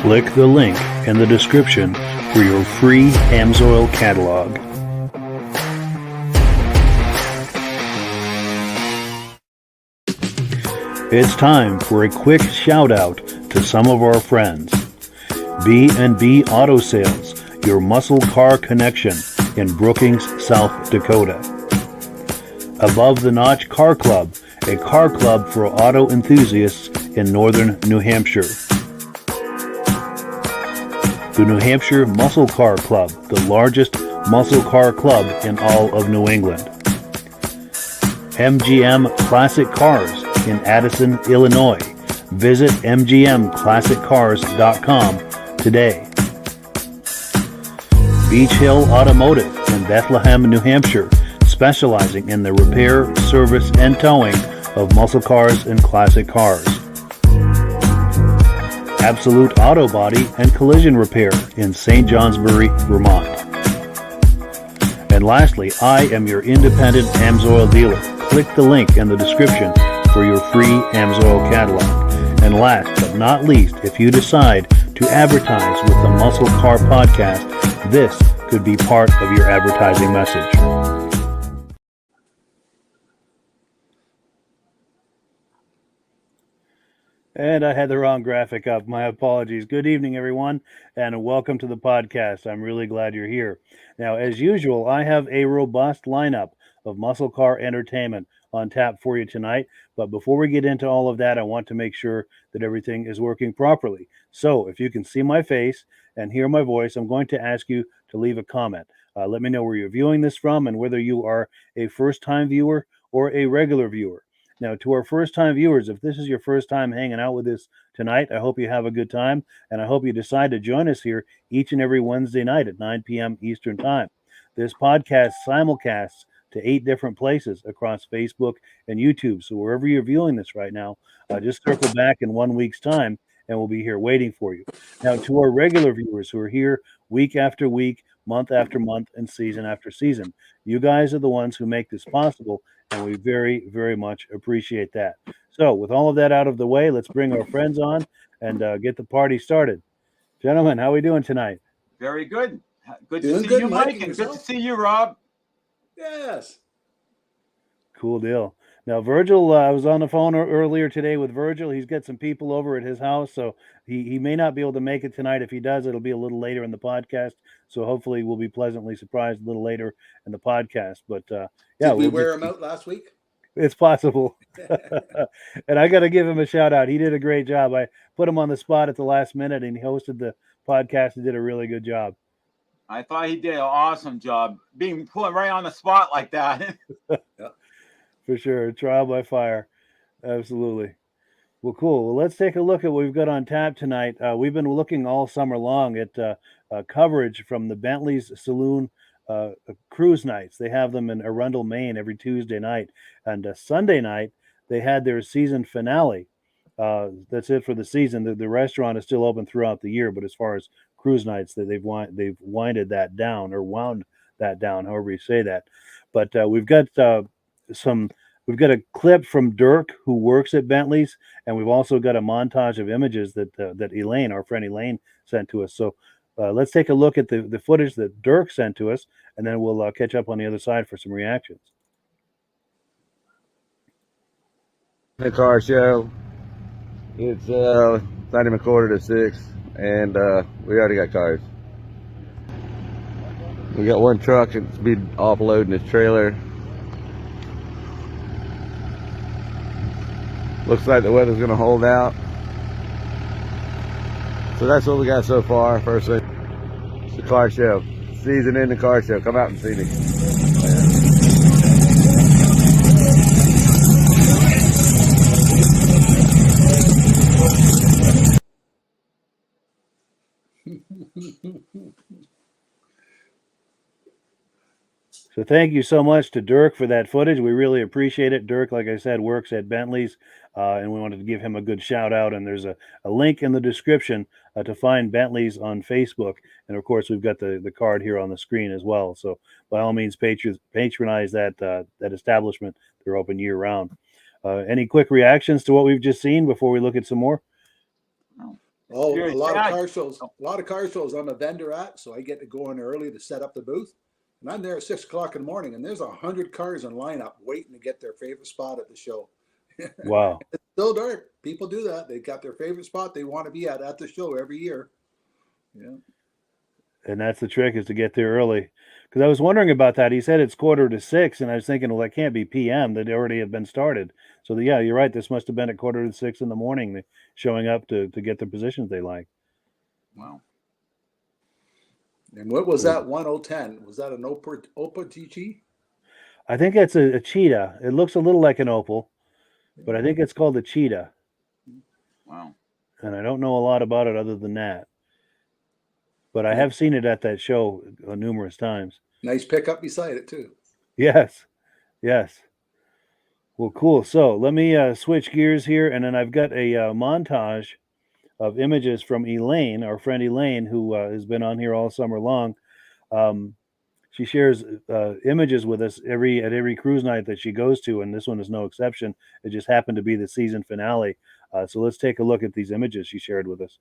Click the link in the description for your free AMSOIL catalog. It's time for a quick shout out to some of our friends. B&B Auto Sales, your muscle car connection in Brookings, South Dakota. Above the Notch Car Club, a car club for auto enthusiasts in northern New Hampshire. The New Hampshire Muscle Car Club, the largest muscle car club in all of New England. MGM Classic Cars in Addison, Illinois. Visit mgmclassiccars.com today. Beach Hill Automotive in Bethlehem, New Hampshire, specializing in the repair, service, and towing of muscle cars and classic cars. Absolute Auto Body and Collision Repair in St. Johnsbury, Vermont. And lastly, I am your independent AMSOIL dealer. Click the link in the description for your free AMSOIL catalog. And last but not least, if you decide to advertise with the Muscle Car Podcast, this could be part of your advertising message. And I had the wrong graphic up. My apologies. Good evening, everyone, and welcome to the podcast. I'm really glad you're here. Now, as usual, I have a robust lineup of muscle car entertainment on tap for you tonight. But before we get into all of that, I want to make sure that everything is working properly. So if you can see my face and hear my voice, I'm going to ask you to leave a comment. Let me know where you're viewing this from and whether you are a first-time viewer or a regular viewer. Now, to our first-time viewers, if this is your first time hanging out with us tonight, I hope you have a good time, and I hope you decide to join us here each and every Wednesday night at 9 p.m. Eastern Time. This podcast simulcasts to 8 different places across Facebook and YouTube. So wherever you're viewing this right now, just circle back in 1 week's time, and we'll be here waiting for you. Now, to our regular viewers who are here week after week, month after month, and season after season, you guys are the ones who make this possible, and we very, very much appreciate that. So with all of that out of the way, let's bring our friends on and get the party started. Gentlemen, how are we doing tonight? Very good. Good to see you, Mike, and good to see you, Rob. Yes. Cool deal. Now, Virgil, I was on the phone earlier today with Virgil. He's got some people over at his house, so he may not be able to make it tonight. If he does, it'll be a little later in the podcast. So hopefully we'll be pleasantly surprised a little later in the podcast. But yeah, did we wear him out last week? It's possible. And I got to give him a shout out. He did a great job. I put him on the spot at the last minute, and he hosted the podcast and did a really good job. I thought he did an awesome job being put right on the spot like that. Yeah. For sure. Trial by fire. Absolutely. Well, cool. Well, let's take a look at what we've got on tap tonight. We've been looking all summer long at coverage from the Bentleys Saloon cruise nights. They have them in Arundel, Maine every Tuesday night. And Sunday night, they had their season finale. That's it for the season. The restaurant is still open throughout the year, but as far as cruise nights, that they've winded that down, or wound that down, however you say that. But we've got a clip from Dirk, who works at Bentleys, and we've also got a montage of images that Elaine, our friend Elaine, sent to us. So let's take a look at the footage that Dirk sent to us, and then we'll catch up on the other side for some reactions. The car show. It's not even 5:45, and we already got cars. We got one truck that's be offloading his trailer. Looks like the weather's gonna hold out. So that's what we got so far. First thing, it's the car show. Season in the car show. Come out and see me. So thank you so much to Dirk for that footage. We really appreciate it. Dirk, like I said, works at Bentleys, and we wanted to give him a good shout out. And there's a link in the description to find Bentleys on Facebook. And of course, we've got the card here on the screen as well. So by all means, patronize that establishment. They're open year round. Any quick reactions to what we've just seen before we look at some more? Oh, You're a lot of sad. car shows. A lot of car shows I'm a vendor at, so I get to go in early to set up the booth. And I'm there at 6 o'clock in the morning, and there's 100 cars in lineup waiting to get their favorite spot at the show. Wow. It's still dark. People do that. They got their favorite spot they want to be at the show every year. Yeah. And that's the trick, is to get there early. Because I was wondering about that. He said it's 5:45, and I was thinking, well, that can't be PM. That already have been started. So yeah, you're right. This must have been at 5:45 in the morning, showing up to get the positions they like. Wow. And what was that 1010? Was that an Opa GG? I think it's a cheetah. It looks a little like an Opal, but I think it's called a cheetah. Wow. And I don't know a lot about it other than that. But I have seen it at that show numerous times. Nice pickup beside it too. Yes. Yes. Well, cool. So let me switch gears here, and then I've got a montage of images from Elaine, our friend Elaine, who has been on here all summer long. She shares images with us at every cruise night that she goes to, and this one is no exception. It just happened to be the season finale. So let's take a look at these images she shared with us.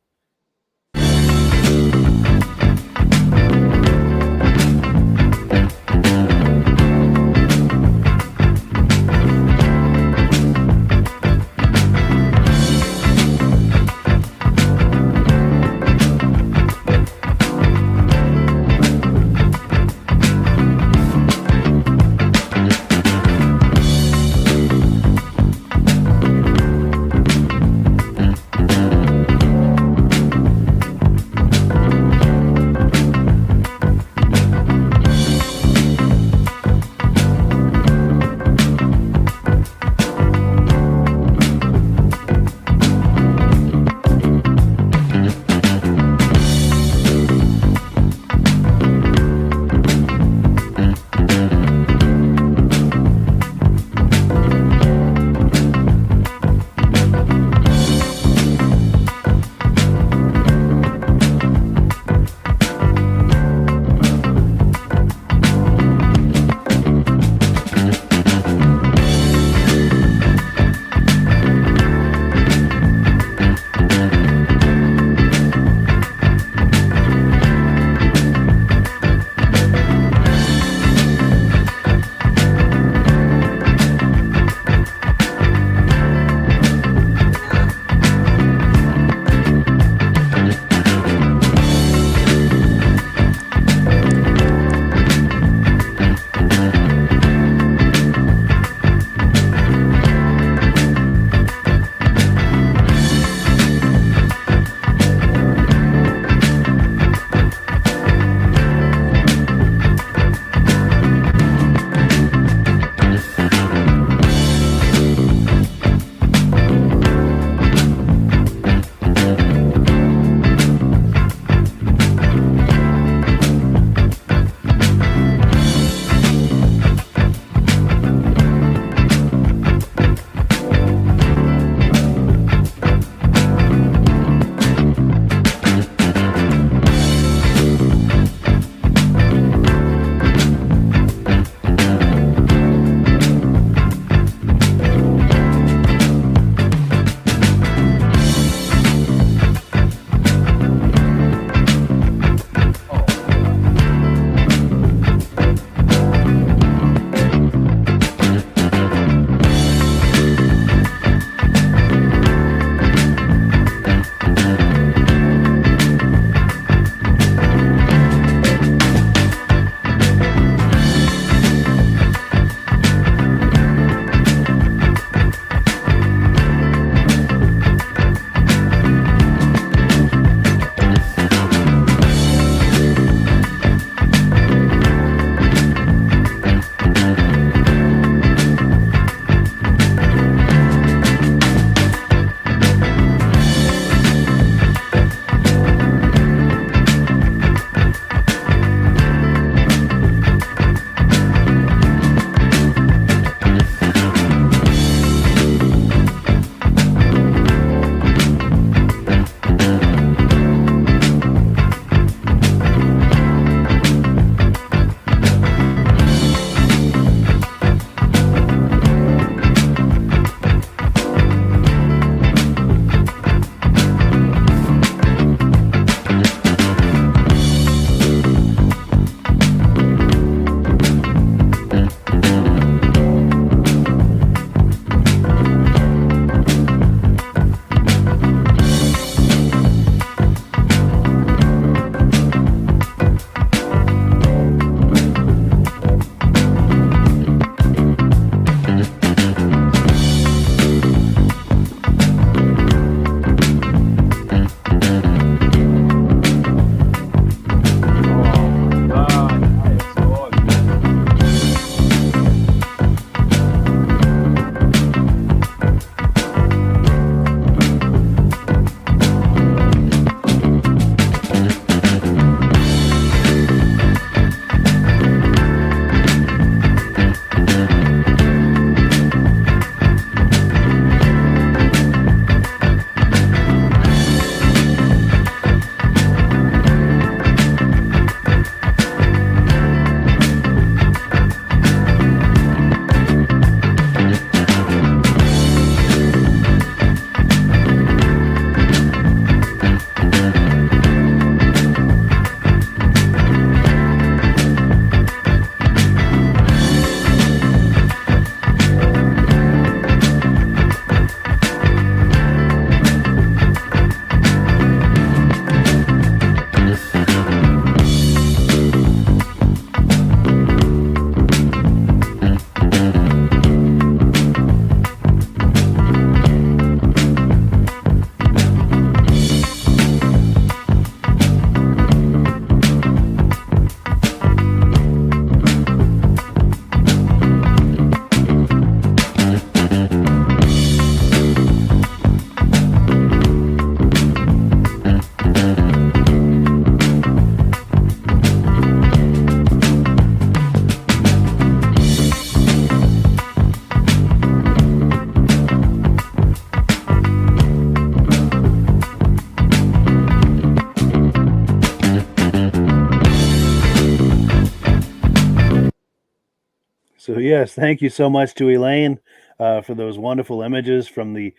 yes, thank you so much to Elaine for those wonderful images from the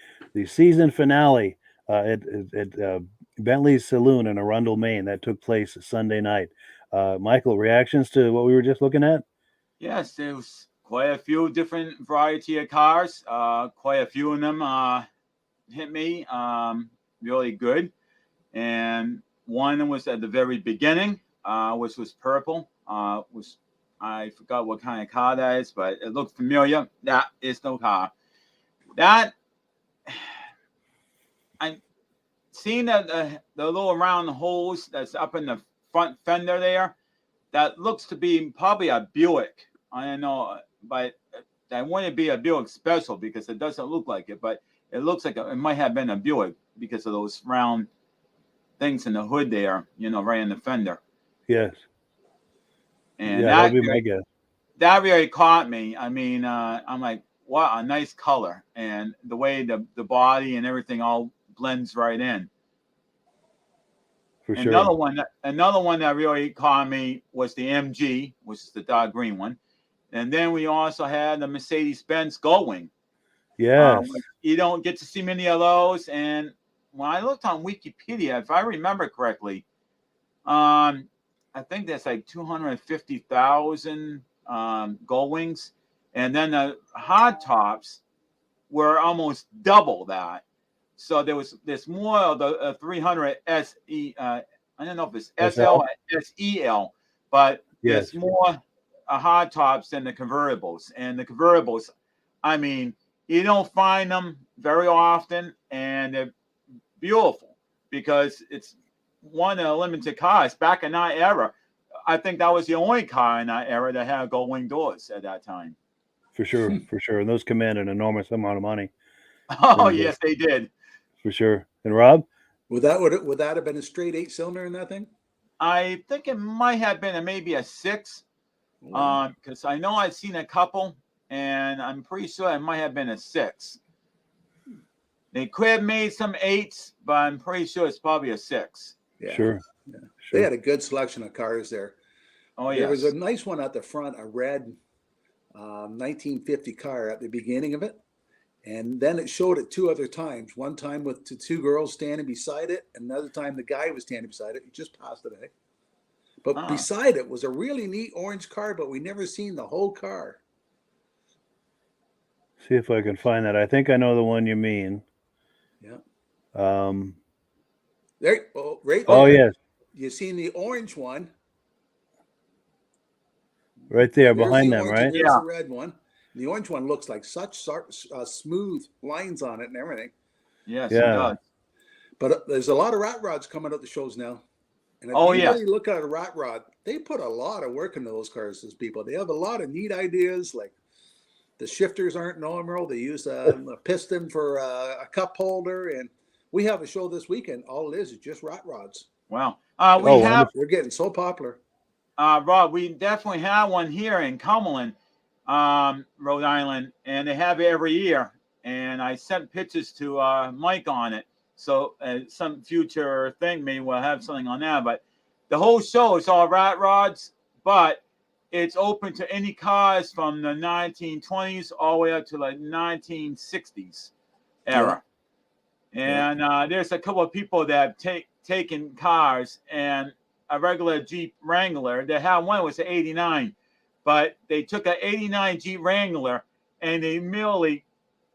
season finale at Bentley's Saloon in Arundel, Maine, that took place Sunday night. Michael, reactions to what we were just looking at? Yes, there was quite a few different variety of cars. Quite a few of them hit me really good. And one was at the very beginning, which was purple. I forgot what kind of car that is, but it looked familiar. That is no car. That I'm seeing that the little round holes that's up in the front fender there. That looks to be probably a Buick. I don't know, but that wouldn't be a Buick Special because it doesn't look like it. But it looks like it might have been a Buick because of those round things in the hood there, right in the fender. Yes. And yeah, that'd be my guess. That really caught me. I mean, I'm like, what a nice color, and the way the body and everything all blends right in. For sure. Another one that really caught me was the MG, which is the dark green one, and then we also had the Mercedes-Benz Gullwing. Yes. You don't get to see many of those, and when I looked on Wikipedia, if I remember correctly, I think that's like 250,000 Gullwings, and then the hard tops were almost double that. So there's more of the 300 SE. I don't know if it's SL or SEL, but there's more hard tops than the convertibles. And the convertibles, I mean, you don't find them very often, and they're beautiful because it's one of the limited cars. Back in that era, I think that was the only car in that era that had gull-wing doors at that time. For sure, for sure. And those command an enormous amount of money. Oh, yes, they did. For sure. And Rob? Would that have been a straight 8-cylinder in that thing? I think it might have been maybe a 6. Because I know I've seen a couple, and I'm pretty sure it might have been a 6. They could have made some 8s, but I'm pretty sure it's probably a 6. Yeah. Sure. Yeah. They had a good selection of cars there. Oh, yeah. There was a nice one at the front, a red 1950 car at the beginning of it. And then it showed it 2 other times. One time with 2 girls standing beside it. Another time the guy was standing beside it. He just passed it, eh? But beside it was a really neat orange car, but we never seen the whole car. See if I can find that. I think I know the one you mean. Yeah. Right there. Oh, yes. You seen the orange one. Right there behind them, right? There's the red one. The orange one looks like such smooth lines on it and everything. Yes, it does. But there's a lot of rat rods coming out the shows now. And if you really look at a rat rod, they put a lot of work into those cars, those people. They have a lot of neat ideas, like the shifters aren't normal. They use a piston for a cup holder. And we have a show this weekend. All it is just rat rods. Wow. We're getting so popular. Rob, we definitely have one here in Cumberland, Rhode Island, and they have it every year. And I sent pictures to Mike on it. So some future thing, maybe we'll have something on that. But the whole show is all rat rods, but it's open to any cars from the 1920s all the way up to like 1960s era. Yeah. And there's a couple of people that have taken cars, and a regular Jeep Wrangler. They had one was an 89, but they took an 89 Jeep Wrangler and they merely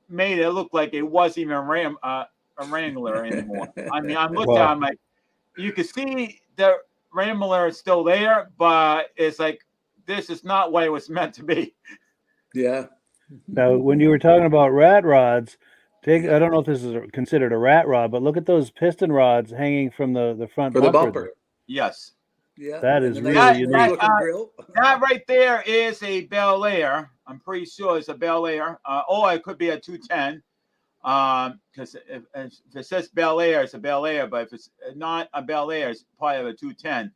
made it look like it wasn't even a Wrangler anymore. I mean, I'm looking at it, I'm like, you can see the Wrangler is still there, but it's like, this is not what it was meant to be. Yeah. Now, when you were talking about rat rods, I don't know if this is considered a rat rod, but look at those piston rods hanging from the front for the bumper. Yes. Yeah. That is really unique. That right there is a Bel Air. I'm pretty sure it's a Bel Air. Or it could be a 210. Because if it says Bel Air, it's a Bel Air. But if it's not a Bel Air, it's probably a 210.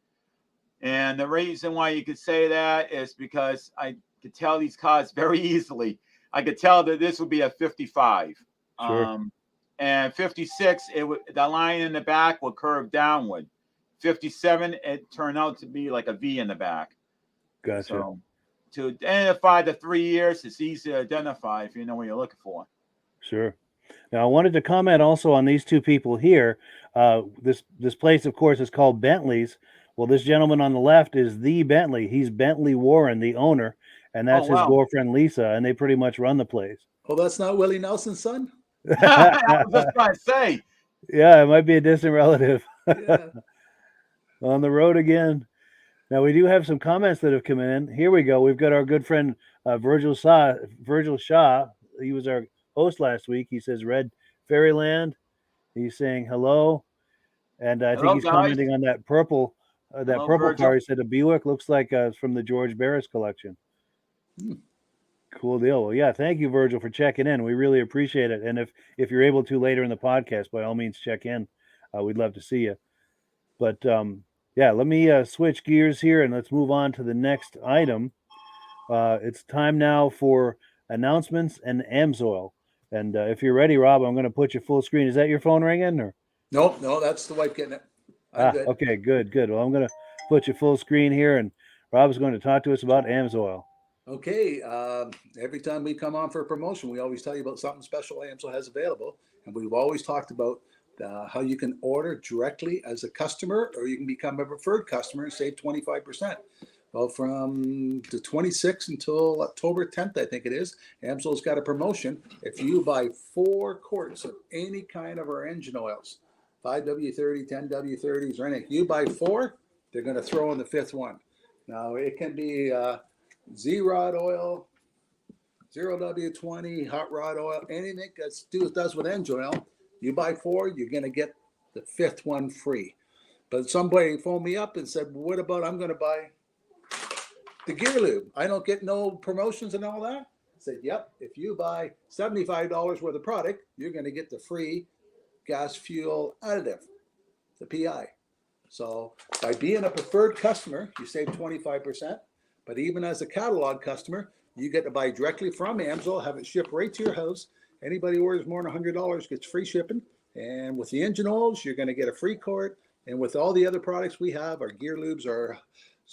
And the reason why you could say that is because I could tell these cars very easily. I could tell that this would be a 55. Sure. And 56, the line in the back will curve downward. 57, it turned out to be like a V in the back. Gotcha. So, to identify the 3 years, it's easy to identify if you know what you're looking for. Sure. Now, I wanted to comment also on these two people here. This place, of course, is called Bentleys. Well, this gentleman on the left is the Bentley. He's Bentley Warren, the owner, and that's his wow. girlfriend Lisa, and they pretty much run the place. Oh, that's not Willie Nelson's son? I was just trying to say. Yeah, it might be a distant relative. Yeah. On the road again. Now, we do have some comments that have come in. Here we go. We've got our good friend Virgil Shaw. He was our host last week. He says Red Fairyland. He's saying hello. And I Hello, think he's guys. commenting on that purple Hello, car. Virgil. He said a Buick looks like it's from the George Barris collection. Cool deal. Well, yeah, thank you, Virgil, for checking in. We really appreciate it. And if you're able to later in the podcast, by all means, check in. We'd love to see you. But yeah, let me switch gears here and let's move on to the next item. It's time now for announcements and AMSOIL. And if you're ready, Rob, I'm going to put you full screen. Is that your phone ringing? Or? No, that's the wife getting it. I'm good. Okay, good. Well, I'm going to put you full screen here, and Rob's going to talk to us about AMSOIL. Okay. Every time we come on for a promotion, we always tell you about something special AMSOIL has available. And we've always talked about how you can order directly as a customer, or you can become a preferred customer and save 25%. Well, from the 26th until October 10th, I think it is, AMSOIL's got a promotion. If you buy 4 quarts of any kind of our engine oils, 5W30, 10W30s, or anything, you buy 4, they're going to throw in the 5th one. Now, it can be Z-Rod oil, 0W20, hot rod oil, anything that does with engine oil. You buy 4, you're going to get the 5th one free. But somebody phoned me up and said, well, what about I'm going to buy the gear lube? I don't get no promotions and all that. I said, yep, if you buy $75 worth of product, you're going to get the free gas fuel additive, the PI. So by being a preferred customer, you save 25%. But even as a catalog customer, you get to buy directly from AMSOIL, have it shipped right to your house. Anybody who orders more than $100 gets free shipping. And with the engine oils, you're going to get a free quart. And with all the other products we have, our gear lubes, our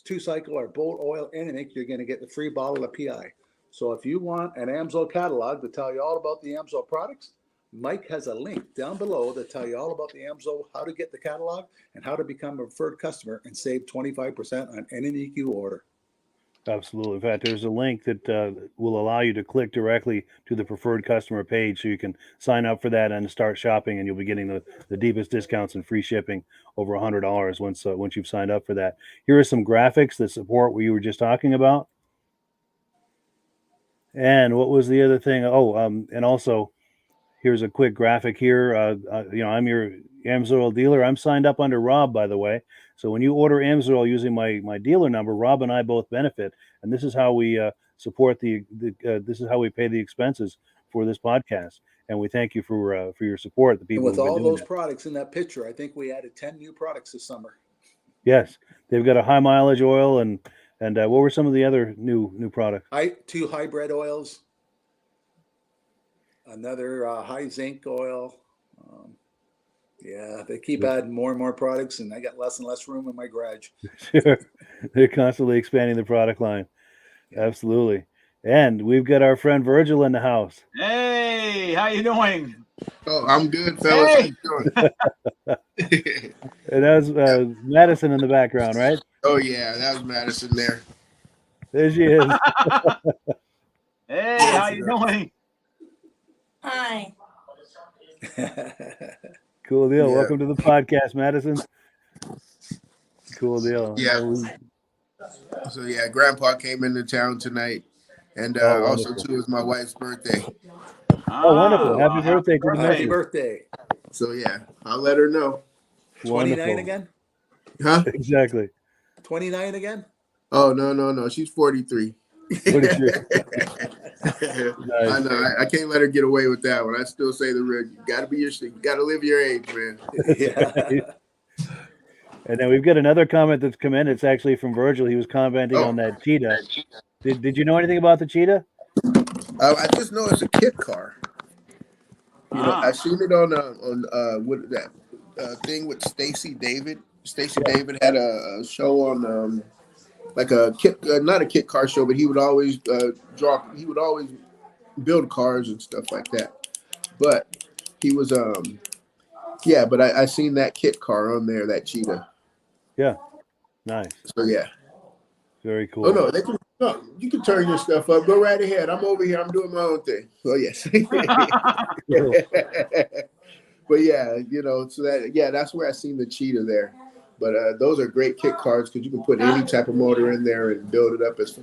2-cycle, our boat oil, anything, you're going to get the free bottle of PI. So if you want an AMSOIL catalog to tell you all about the AMSOIL products, Mike has a link down below that tell you all about the AMSOIL, how to get the catalog, and how to become a preferred customer and save 25% on anything you order. Absolutely. In fact, there's a link that will allow you to click directly to the preferred customer page, so you can sign up for that and start shopping, and you'll be getting the deepest discounts and free shipping over $100 once you've signed up for that. Here are some graphics that support what you were just talking about. And what was the other thing? And also, here's a quick graphic here. I'm your AMSOIL dealer. I'm signed up under Rob, by the way. So when you order AMSOIL using my dealer number, Rob and I both benefit. And this is how we support this is how we pay the expenses for this podcast. And we thank you for your support. The people and with all those products in that picture, I think we added 10 new products this summer. Yes, they've got a high mileage oil and what were some of the other new products? 2 hybrid oils. Another high zinc oil. Yeah, they keep adding more and more products, and I got less and less room in my garage. Sure. They're constantly expanding the product line. Yeah. Absolutely. And we've got our friend Virgil in the house. Hey, how you doing? Oh, I'm good, fellas. Hey. How you doing? And that was Madison in the background, right? Oh, yeah, that was Madison there. There she is. Hey, how you doing? Hi. Cool deal. Yeah. Welcome to the podcast, Madison. Cool deal. Yeah. So, yeah, Grandpa came into town tonight. And also, too, it was my wife's birthday. Oh, wonderful. Happy birthday to the Happy missus. birthday. So, yeah, I'll let her know. 29 Wonderful. again? Huh? Exactly. 29 again? Oh, no. She's 43. 43. I know. I can't let her get away with that one. I still say the real. You gotta live your age, man. Yeah. And then we've got another comment that's come in. It's actually from Virgil. He was commenting on that Cheetah. Did you know anything about the Cheetah? I just know it's a kit car. You know, I seen it on what that thing with Stacy David. Stacy David had a show on like a kit, not a kit car show, but he would always he would always build cars and stuff like that. But he was, yeah, but I seen that kit car on there, that Cheetah. Yeah, nice. So yeah. Very cool. Oh no, you can turn your stuff up. Go right ahead. I'm over here. I'm doing my own thing. Oh yes. But yeah, you know, so that's where I seen the Cheetah there. But those are great kit cars because you can put any type of motor in there and build it up as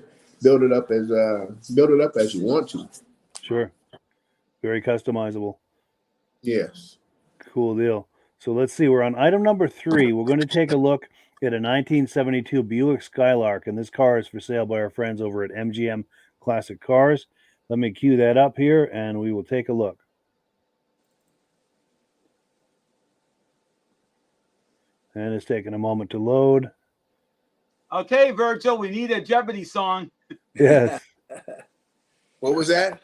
you want to. Sure. Very customizable. Yes. Cool deal. So let's see. We're on item number 3. We're going to take a look at a 1972 Buick Skylark, and this car is for sale by our friends over at MGM Classic Cars. Let me cue that up here, and we will take a look. And it's taking a moment to load. Okay, Virgil, we need a Jeopardy song. Yes. What was that?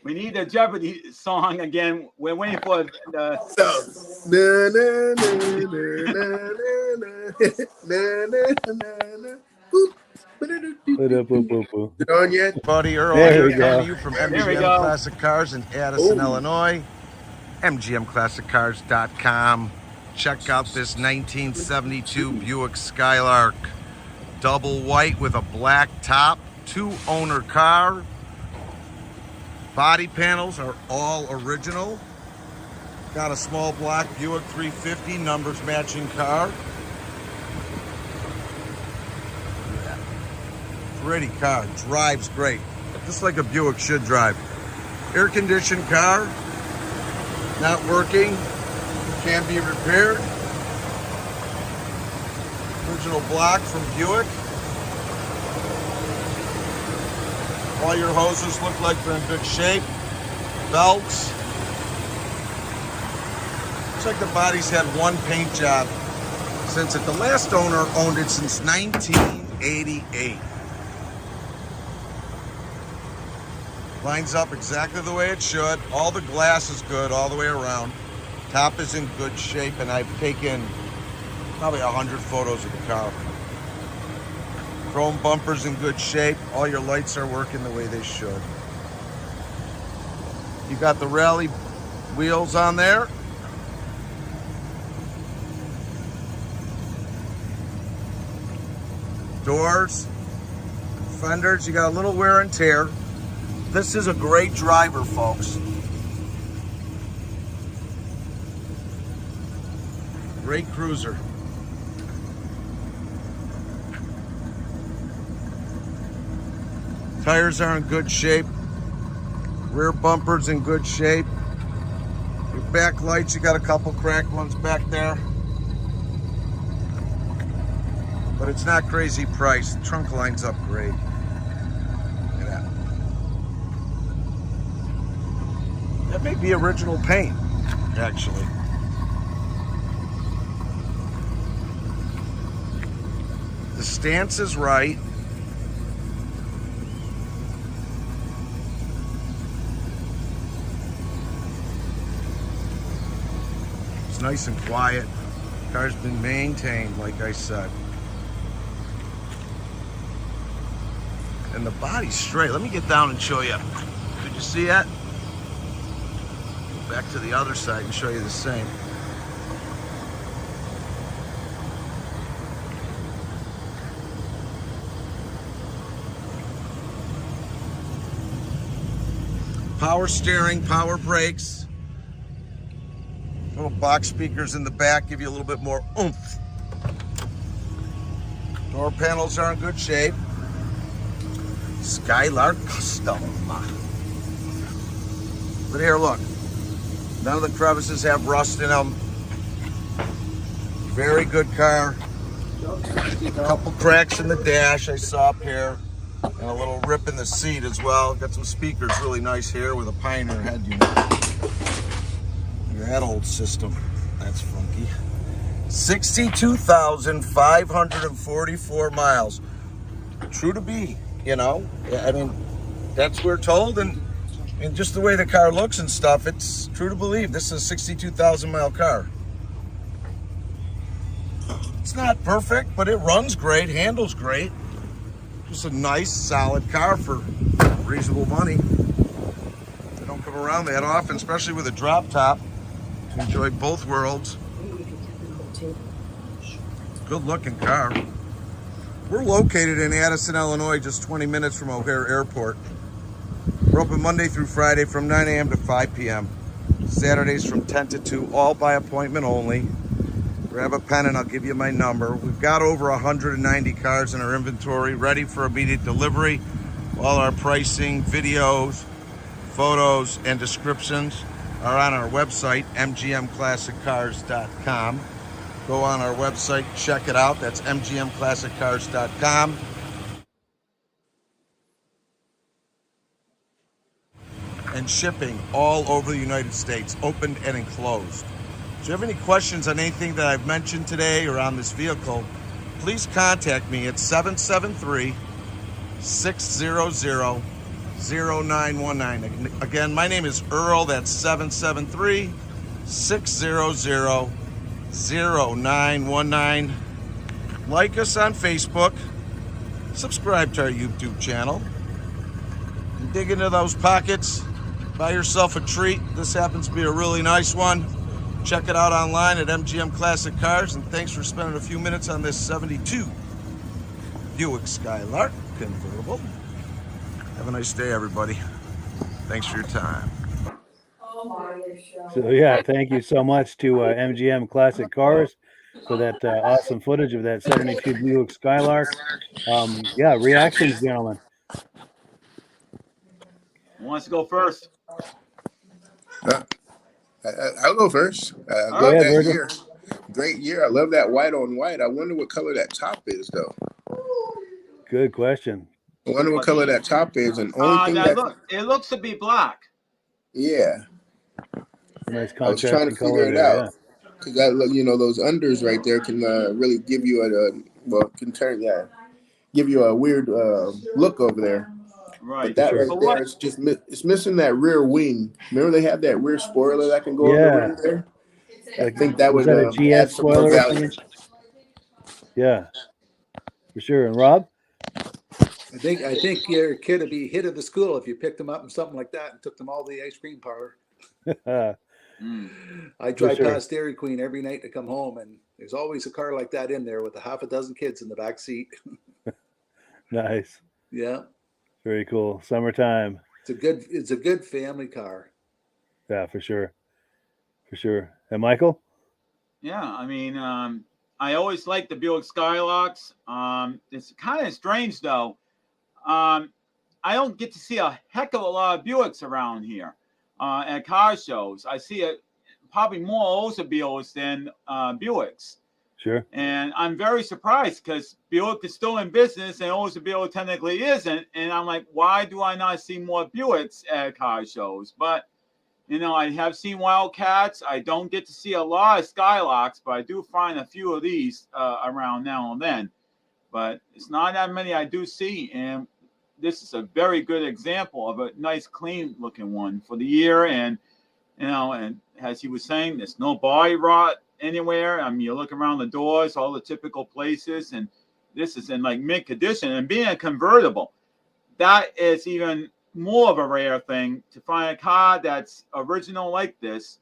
We need a Jeopardy song again. We're waiting for the. Is it on yet? Buddy Earl There here, we coming go. to you from There we MGM go. Classic Cars in Addison, Illinois. MGMClassicCars.com. Check out this 1972 Buick Skylark. Double white with a black top. 2-owner car. Body panels are all original. Got a small black Buick 350, numbers matching car. Pretty car, drives great, just like a Buick should drive. Air conditioned car, not working, can be repaired. Original block from Buick. All your hoses look like they're in good shape. Belts. Looks like the body's had one paint job since it. The last owner owned it since 1988. Lines up exactly the way it should. All the glass is good all the way around. Top is in good shape, and I've taken probably 100 photos of the car. Chrome bumpers in good shape. All your lights are working the way they should. You got the rally wheels on there. Doors, fenders, you got a little wear and tear. This is a great driver, folks. Great cruiser. Tires are in good shape. Rear bumper's in good shape. Your back lights, you got a couple cracked ones back there. But it's not crazy priced. The trunk lines up great. Look at that. That may be original paint, actually. The stance is right. It's nice and quiet. Car's been maintained, like I said. And the body's straight. Let me get down and show you. Could you see that? Go back to the other side and show you the same. Power steering, power brakes. Little box speakers in the back give you a little bit more oomph. Door panels are in good shape. Skylark Custom. But here, look. None of the crevices have rust in them. Very good car. A couple cracks in the dash I saw up here. And a little rip in the seat as well. Got some speakers really nice here with a Pioneer head unit. Look at that old system. That's funky. 62,544 miles. True to be, you know. I mean, that's what we're told. And just the way the car looks and stuff, it's true to believe this is a 62,000 mile car. It's not perfect, but it runs great, handles great. Just a nice, solid car for reasonable money. They don't come around that often, especially with a drop top. To enjoy both worlds. Good looking car. We're located in Addison, Illinois, just 20 minutes from O'Hare Airport. We're open Monday through Friday from 9 a.m. to 5 p.m. Saturdays from 10 to 2, all by appointment only. Grab a pen and I'll give you my number. We've got over 190 cars in our inventory ready for immediate delivery. All our pricing, videos, photos, and descriptions are on our website, mgmclassiccars.com. Go on our website, check it out. That's mgmclassiccars.com. And shipping all over the United States, opened and enclosed. If you have any questions on anything that I've mentioned today or on this vehicle, please contact me at 773-600-0919. Again, my name is Earl. That's 773-600-0919. Like us on Facebook. Subscribe to our YouTube channel. And dig into those pockets. Buy yourself a treat. This happens to be a really nice one. Check it out online at MGM Classic Cars. And thanks for spending a few minutes on this 72 Buick Skylark convertible. Have a nice day, everybody. Thanks for your time. So yeah, thank you so much to MGM Classic Cars for that awesome footage of that 72 Buick Skylark. Yeah, reactions, gentlemen. Who wants to go first? I'll go first. I love ahead, that Virgil. year. Great year. I love that white on white. I wonder what color that top is, though. Good question. I wonder what color that top is. And only thing it looks to be black. Yeah, Nice I was trying to contrasting figure color it there. out because that those unders right there can really give you give you a weird look over there. Right. But that Sure. right there, it's missing that rear wing. Remember they have that rear spoiler that can go on the ring there? I think that was would that a GS add some more spoiler or value. something? Yeah, for sure. And Rob? I think your kid would be hit at the school if you picked them up and something like that and took them all to the ice cream parlor. I drive past Dairy Queen every night to come home, and there's always a car like that in there with a half a dozen kids in the back seat. Nice. Yeah, Very cool. Summertime. it's a good family car. Yeah, for sure. For sure. And Michael? Yeah, I mean, I always like the Buick Skylarks. It's kind of strange though. I don't get to see a heck of a lot of Buicks around here at car shows. I see probably more Oldsmobiles than Buicks. Sure. And I'm very surprised because Buick is still in business and Oldsmobile technically isn't. And I'm like, why do I not see more Buicks at car shows? But, I have seen Wildcats. I don't get to see a lot of Skylarks, but I do find a few of these around now and then. But it's not that many I do see. And this is a very good example of a nice, clean-looking one for the year. And, and as he was saying, there's no body rot anywhere. I mean, you look around the doors, all the typical places, and this is in like mint condition. And being a convertible, that is even more of a rare thing to find a car that's original like this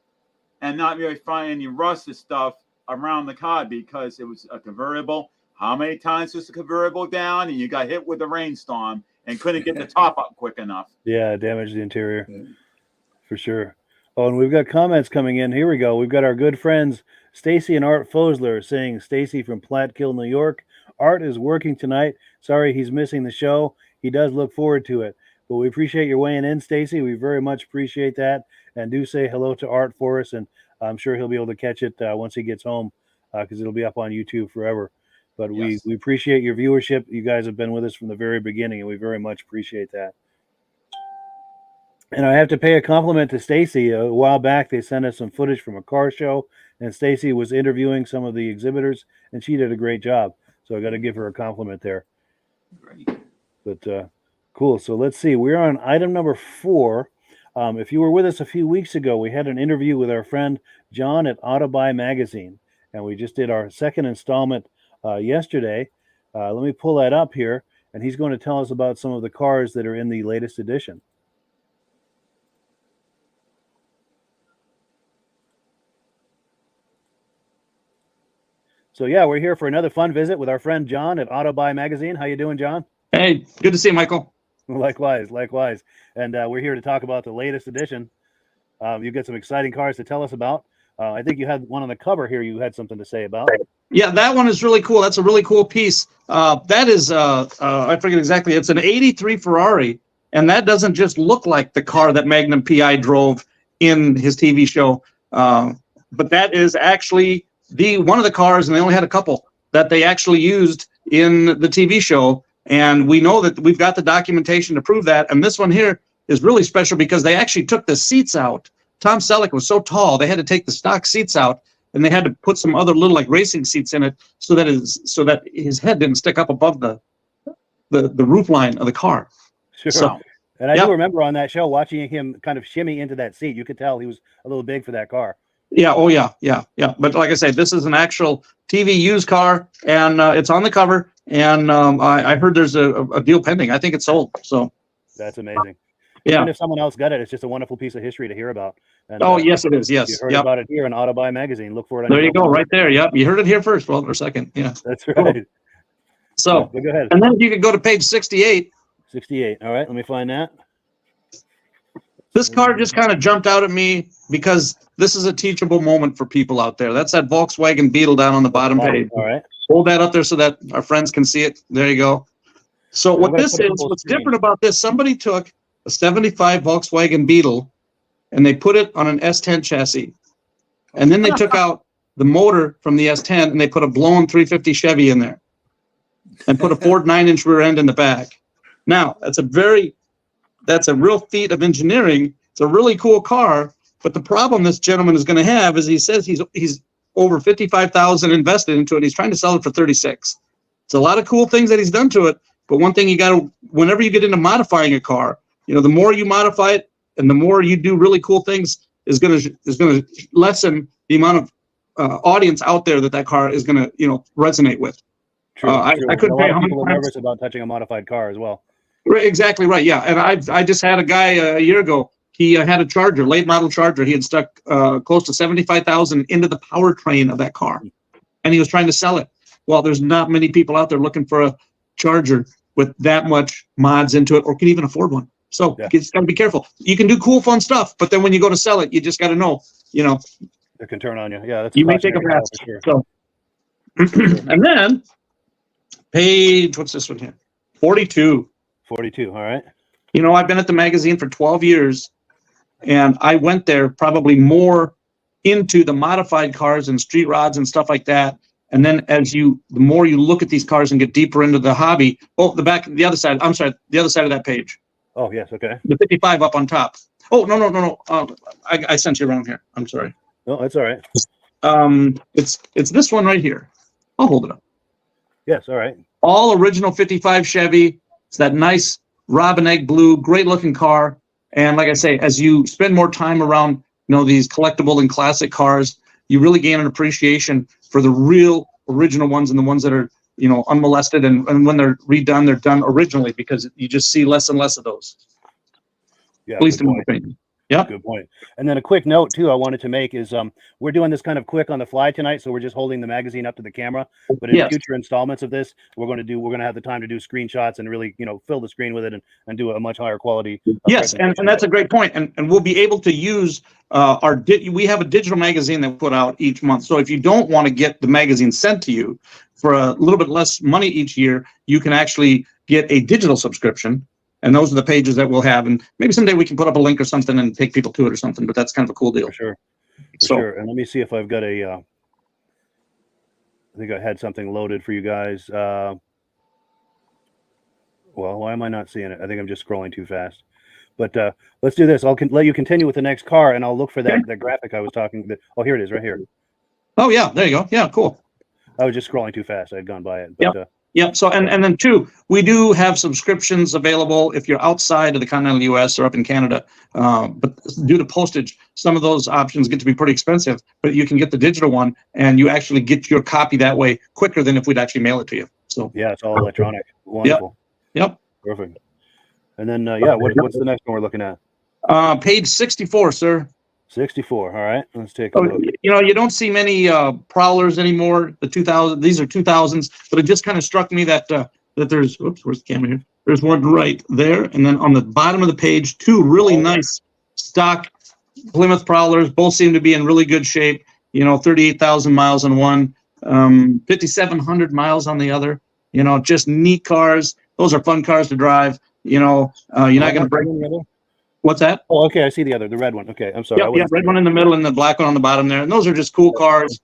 and not really find any rusted stuff around the car because it was a convertible. How many times was the convertible down and you got hit with a rainstorm and couldn't get the top up quick enough? Yeah, damaged the interior. For sure. Oh, and we've got comments coming in. Here we go. We've got our good friends Stacy and Art Fosler saying, Stacy from Platkill, New York. Art is working tonight. Sorry he's missing the show. He does look forward to it. But we appreciate your weighing in, Stacy. We very much appreciate that. And do say hello to Art for us. And I'm sure he'll be able to catch it once he gets home because it'll be up on YouTube forever. But we appreciate your viewership. You guys have been with us from the very beginning, and we very much appreciate that. And I have to pay a compliment to Stacy. A while back, they sent us some footage from a car show, and Stacy was interviewing some of the exhibitors, and she did a great job. So I got to give her a compliment there. Great. But cool. So let's see. We're on item number 4. If you were with us a few weeks ago, we had an interview with our friend John at Autobuy Magazine, and we just did our second installment yesterday. Let me pull that up here. and he's going to tell us about some of the cars that are in the latest edition. So yeah, we're here for another fun visit with our friend John at Auto Buy Magazine. How you doing, John? Hey, good to see you, Michael. Likewise. And we're here to talk about the latest edition. You've got some exciting cars to tell us about. I think you had one on the cover here you had something to say about. Yeah, that one is really cool. That's a really cool piece. That is, I forget exactly, it's an 83 Ferrari, and that doesn't just look like the car that Magnum PI drove in his TV show, but that is actually one of the cars, and they only had a couple, that they actually used in the TV show. And we know that we've got the documentation to prove that. And this one here is really special because they actually took the seats out. Tom Selleck was so tall, they had to take the stock seats out, and they had to put some other little like racing seats in it so that his head didn't stick up above the roof line of the car. Sure. So, and I do remember on that show watching him kind of shimmy into that seat. You could tell he was a little big for that car. Yeah. Oh, yeah. But like I say, this is an actual TV used car, and it's on the cover. And I heard there's a deal pending. I think it's sold. So that's amazing. Yeah. Even if someone else got it, it's just a wonderful piece of history to hear about. And, yes, it is. Yes. You heard about it here in Auto Buy Magazine. Look for it. There you go, right there. Yep. You heard it here first. Well, or second. Yeah. That's right. So go ahead. And then you could go to page 68. 68. All right. Let me find that. This car just kind of jumped out at me because this is a teachable moment for people out there. That's that Volkswagen Beetle down on the bottom page. All right. Hold that up there so that our friends can see it. There you go. So what this is, what's different about this, somebody took a 75 Volkswagen Beetle and they put it on an S10 chassis. And then they took out the motor from the S10 and they put a blown 350 Chevy in there and put a Ford 9-inch rear end in the back. Now, that's a real feat of engineering. It's a really cool car, but the problem this gentleman is going to have is he says he's over $55,000 invested into it. He's trying to sell it for $36,000. It's a lot of cool things that he's done to it, but one thing you got to, whenever you get into modifying a car, the more you modify it and the more you do really cool things is going to lessen the amount of audience out there that car is going to resonate with. True. I couldn't tell you how many people are times. nervous about touching a modified car as well. Right, exactly right. Yeah, and I just had a guy a year ago. He had a Charger, late model Charger. He had stuck close to $75,000 into the powertrain of that car, and he was trying to sell it. Well, there's not many people out there looking for a Charger with that much mods into it, or can even afford one. So you just got to be careful. You can do cool, fun stuff, but then when you go to sell it, you just got to know, it can turn on you. Yeah, that's you may take a pass. Sure. So, and then page, what's this one here? 42. 42. All right. I've been at the magazine for 12 years, and I went there probably more into the modified cars and street rods and stuff like that. And then the more you look at these cars and get deeper into the hobby, the other side of that page. Oh, yes. Okay. The 55 up on top. Oh, no. I sent you around here. I'm sorry. No, that's all right. It's this one right here. I'll hold it up. Yes. All right. All original 55 Chevy. It's that nice robin egg blue, great looking car. And like I say, as you spend more time around, these collectible and classic cars, you really gain an appreciation for the real original ones and the ones that are, unmolested. And when they're redone, they're done originally because you just see less and less of those. Yeah. At least in my opinion. Yeah. Good point. And then a quick note too I wanted to make is we're doing this kind of quick on the fly tonight, so we're just holding the magazine up to the camera. But in future installments of this, we're going to have the time to do screenshots and really fill the screen with it and do a much higher quality. Yes, and that's a great point. And we'll be able to use we have a digital magazine that we put out each month. So if you don't want to get the magazine sent to you for a little bit less money each year, you can actually get a digital subscription. And those are the pages that we'll have. And maybe someday we can put up a link or something and take people to it or something. But that's kind of a cool deal. For sure. Sure. And let me see if I've got I think I had something loaded for you guys. Well, why am I not seeing it? I think I'm just scrolling too fast. But let's do this. I'll let you continue with the next car, and I'll look for that graphic I was talking about. Oh, here it is right here. Oh, yeah. There you go. Yeah, cool. I was just scrolling too fast. I'd gone by it. But, Yeah. So, and then two, we do have subscriptions available if you're outside of the continental U.S. or up in Canada. But due to postage, some of those options get to be pretty expensive. But you can get the digital one, and you actually get your copy that way quicker than if we'd actually mail it to you. So yeah, it's all electronic. Wonderful. Yep. Perfect. And then, what's the next one we're looking at? Page 64, sir. 64. All right. Let's take a look. You don't see many Prowlers anymore. The 2000, these are 2000s, but it just kind of struck me that there's, whoops, where's the camera here? There's one right there. And then on the bottom of the page, two really nice stock Plymouth Prowlers. Both seem to be in really good shape. 38,000 miles on one, 5,700 miles on the other. Just neat cars. Those are fun cars to drive. You're not going to break. What's that? Oh, okay. I see the red one. Okay, I'm sorry. Yeah, red one in the middle and the black one on the bottom there. And those are just cool cars.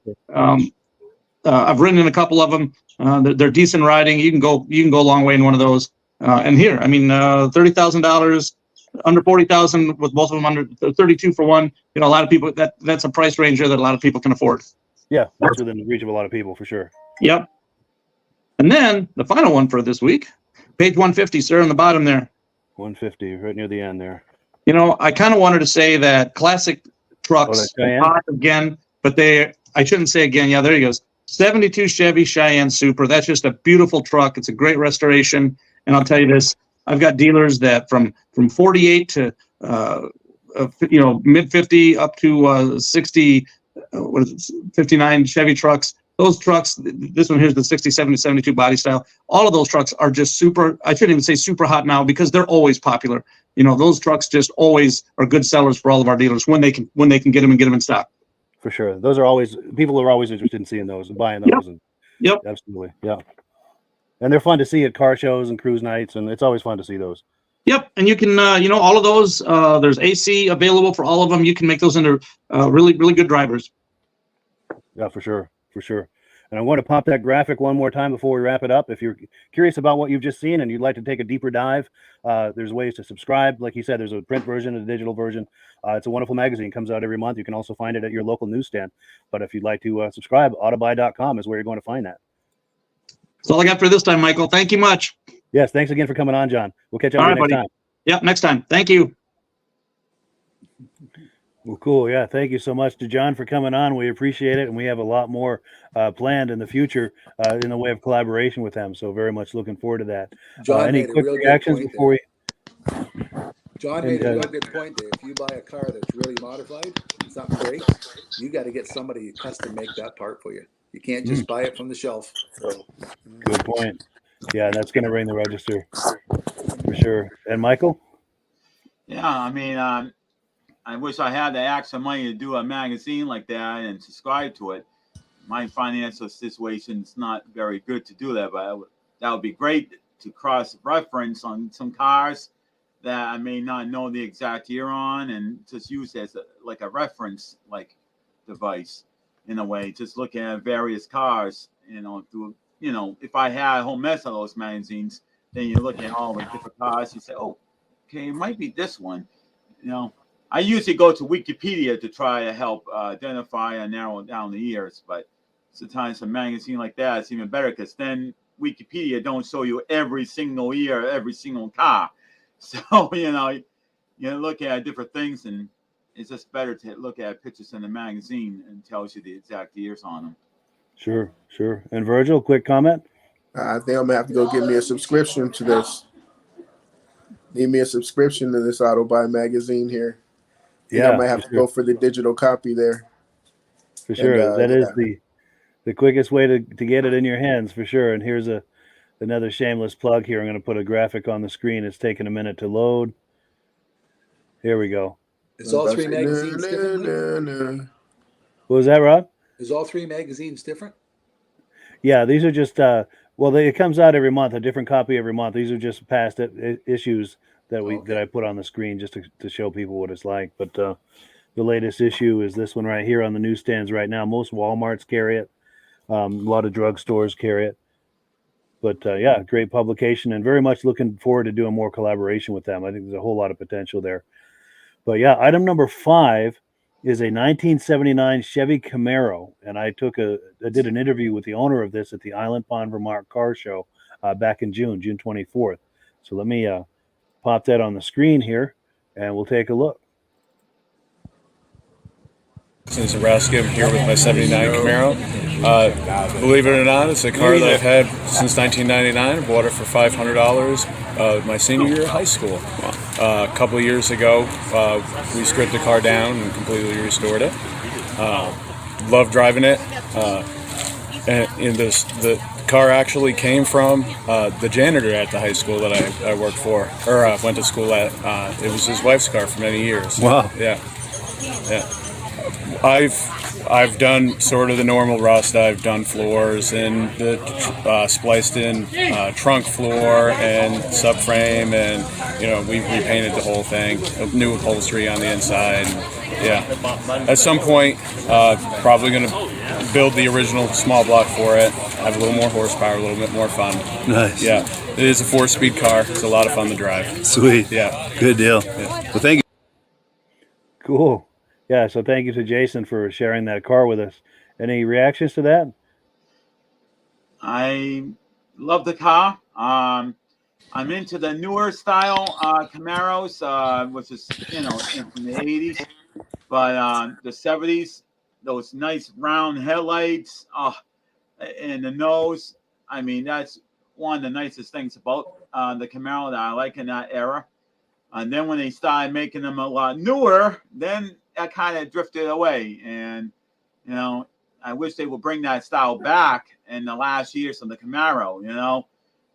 I've ridden in a couple of them. They're decent riding. You can go a long way in one of those. And here, I mean, $30,000, under 40,000 with both of them, under 32 for one. A lot of people, that's a price range there that a lot of people can afford. Yeah, that's within the reach of a lot of people for sure. Yep. And then the final one for this week, page 150, sir, on the bottom there. 150, right near the end there. I kind of wanted to say that classic trucks again, but I shouldn't say again. Yeah, there he goes. 72 Chevy Cheyenne Super. That's just a beautiful truck. It's a great restoration. And I'll tell you this, I've got dealers that from 48 to, mid 50 up to 60, 59 Chevy trucks. Those trucks, this one here's the 67 to 72 body style. All of those trucks are just super, I shouldn't even say super hot now because they're always popular. Those trucks just always are good sellers for all of our dealers when they can get them and get them in stock. For sure. Those are always, people are always interested in seeing those and buying those. Yep. Absolutely. Yeah. And they're fun to see at car shows and cruise nights. And it's always fun to see those. Yep. And you can, all of those, there's AC available for all of them. You can make those into really, really good drivers. Yeah, for sure. For sure. And I'm going to pop that graphic one more time before we wrap it up. If you're curious about what you've just seen and you'd like to take a deeper dive, there's ways to subscribe. Like you said, there's a print version and a digital version. It's a wonderful magazine. It comes out every month. You can also find it at your local newsstand. But if you'd like to subscribe, autobuy.com is where you're going to find that. That's all I got for this time, Michael. Thank you much. Yes, thanks again for coming on, John. We'll catch up next time. Yep, next time. Thank you. Well, cool. Yeah, thank you so much to John for coming on. We appreciate it, and we have a lot more planned in the future in the way of collaboration with them. So very much looking forward to that. John any quick reactions before we? John made a real good point there. If you buy a car that's really modified, something great, you got to get somebody to custom make that part for you. You can't just buy it from the shelf. Good point. Yeah, that's going to ring the register for sure. And Michael? Yeah, I mean, I wish I had the extra money to do a magazine like that and subscribe to it. My financial situation is not very good to do that, but that would be great to cross-reference on some cars that I may not know the exact year on, and just use as a reference device in a way. Just looking at various cars, if I had a whole mess of those magazines, then you look at all the different cars. You say, oh, okay, it might be this one. I usually go to Wikipedia to try to help identify and narrow down the years, but sometimes a magazine like that is even better because then Wikipedia don't show you every single year, every single car. So, you look at different things, and it's just better to look at pictures in the magazine and tells you the exact years on them. Sure. And Virgil, quick comment? I think I'm going to have to go get me a subscription to this. Need me a subscription to this Auto Buy magazine here. I might have to go for the digital copy there. For sure. That is the quickest way to get it in your hands, for sure. And here's another shameless plug here. I'm going to put a graphic on the screen. It's taking a minute to load. Here we go. Is all three magazines different? What was that, Rob? Is all three magazines different? Yeah, these are just it comes out every month, a different copy every month. These are just past issues that I put on the screen just to show people what it's like. But the latest issue is this one right here on the newsstands right now. Most Walmarts carry it. A lot of drugstores carry it. But great publication, and very much looking forward to doing more collaboration with them. I think there's a whole lot of potential there. But yeah, item number 5 is a 1979 Chevy Camaro, and I did an interview with the owner of this at the Island Pond, Vermont car show back in June 24th. So let me pop that on the screen here, and we'll take a look. This is Zarowski. I'm here with my 79 Camaro. Believe it or not, it's a car that I've had since 1999. I bought it for $500. my senior year of high school. A couple of years ago, we stripped the car down and completely restored it. Love driving it. And the car actually came from the janitor at the high school that I worked for, or went to school at. It was his wife's car for many years. Wow. Yeah. I've done sort of the normal rust. I've done floors and the spliced in trunk floor and subframe, and we repainted the whole thing. New upholstery on the inside. Yeah. At some point, probably going to build the original small block for it. Have a little more horsepower, a little bit more fun. Nice. Yeah. It is a 4-speed car. It's a lot of fun to drive. Sweet. Yeah. Good deal. Yeah. Well, thank you. Cool. Yeah, so thank you to Jason for sharing that car with us. Any reactions to that? I love the car. I'm into the newer style Camaros, which is from the 80s, but the 70s, those nice round headlights, and the nose. I mean, that's one of the nicest things about the Camaro that I like in that era. And then when they started making them a lot newer, then that kind of drifted away. And, I wish they would bring that style back in the last years of the Camaro,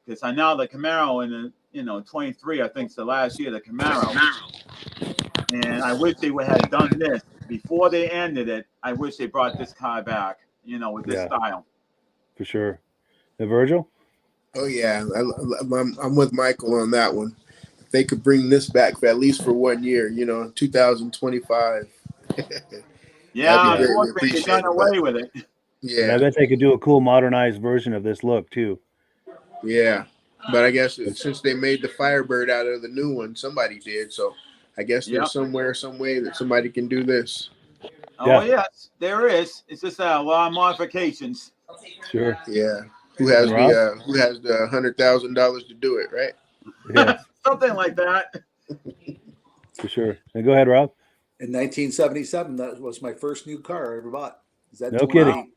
because I know the Camaro in the, 23, I think it's the last year of the Camaro. And I wish they would have done this before they ended it. I wish they brought this car back, with this style. For sure. And Virgil? Oh yeah, I'm with Michael on that one. If they could bring this back for at least for 1 year, 2025. Yeah, unfortunately, they done away with it. Yeah, and I bet they could do a cool modernized version of this look too. Yeah, but I guess since they made the Firebird out of the new one, somebody did. So I guess there's some way that somebody can do this. Oh yes, there is. It's just a lot of modifications. Sure. Yeah. Who has the $100,000 to do it, right? Yeah. Something like that. For sure. And go ahead, Rob. In 1977, that was my first new car I ever bought. Is that No kidding.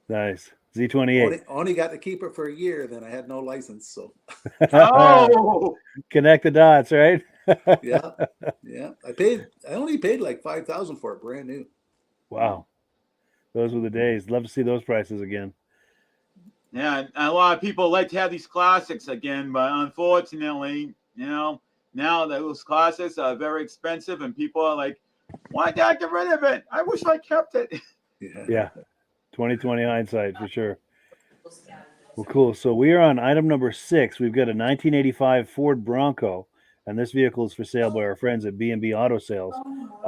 Nice. Z28. Only got to keep it for a year, then I had no license. So connect the dots, right? yeah. I only paid like $5,000 for it, brand new. Wow. Those were the days. Love to see those prices again. Yeah, a lot of people like to have these classics again, but unfortunately, now those classics are very expensive, and people are like, "Why did I get rid of it? I wish I kept it." Yeah. 2020 hindsight for sure. Well, cool. So we are on item number 6. We've got a 1985 Ford Bronco, and this vehicle is for sale by our friends at B&B Auto Sales.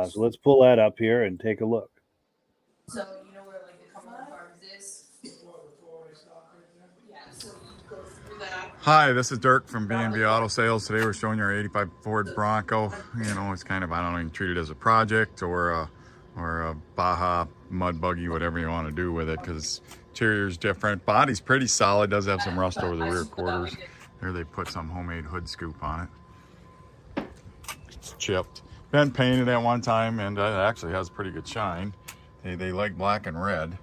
So let's pull that up here and take a look. So where the couple of farms is? Yeah, so you go through that. Hi, this is Dirk from B&B Auto Sales. Today we're showing you our 85 Ford Bronco. It's kind of, I don't know, you can treat it as a project or a Baja mud buggy, whatever you want to do with it, because interior's different. Body's pretty solid, does have some rust over the rear quarters. There they put some homemade hood scoop on it. It's chipped. Been painted at one time, and it actually has pretty good shine. They like black and red.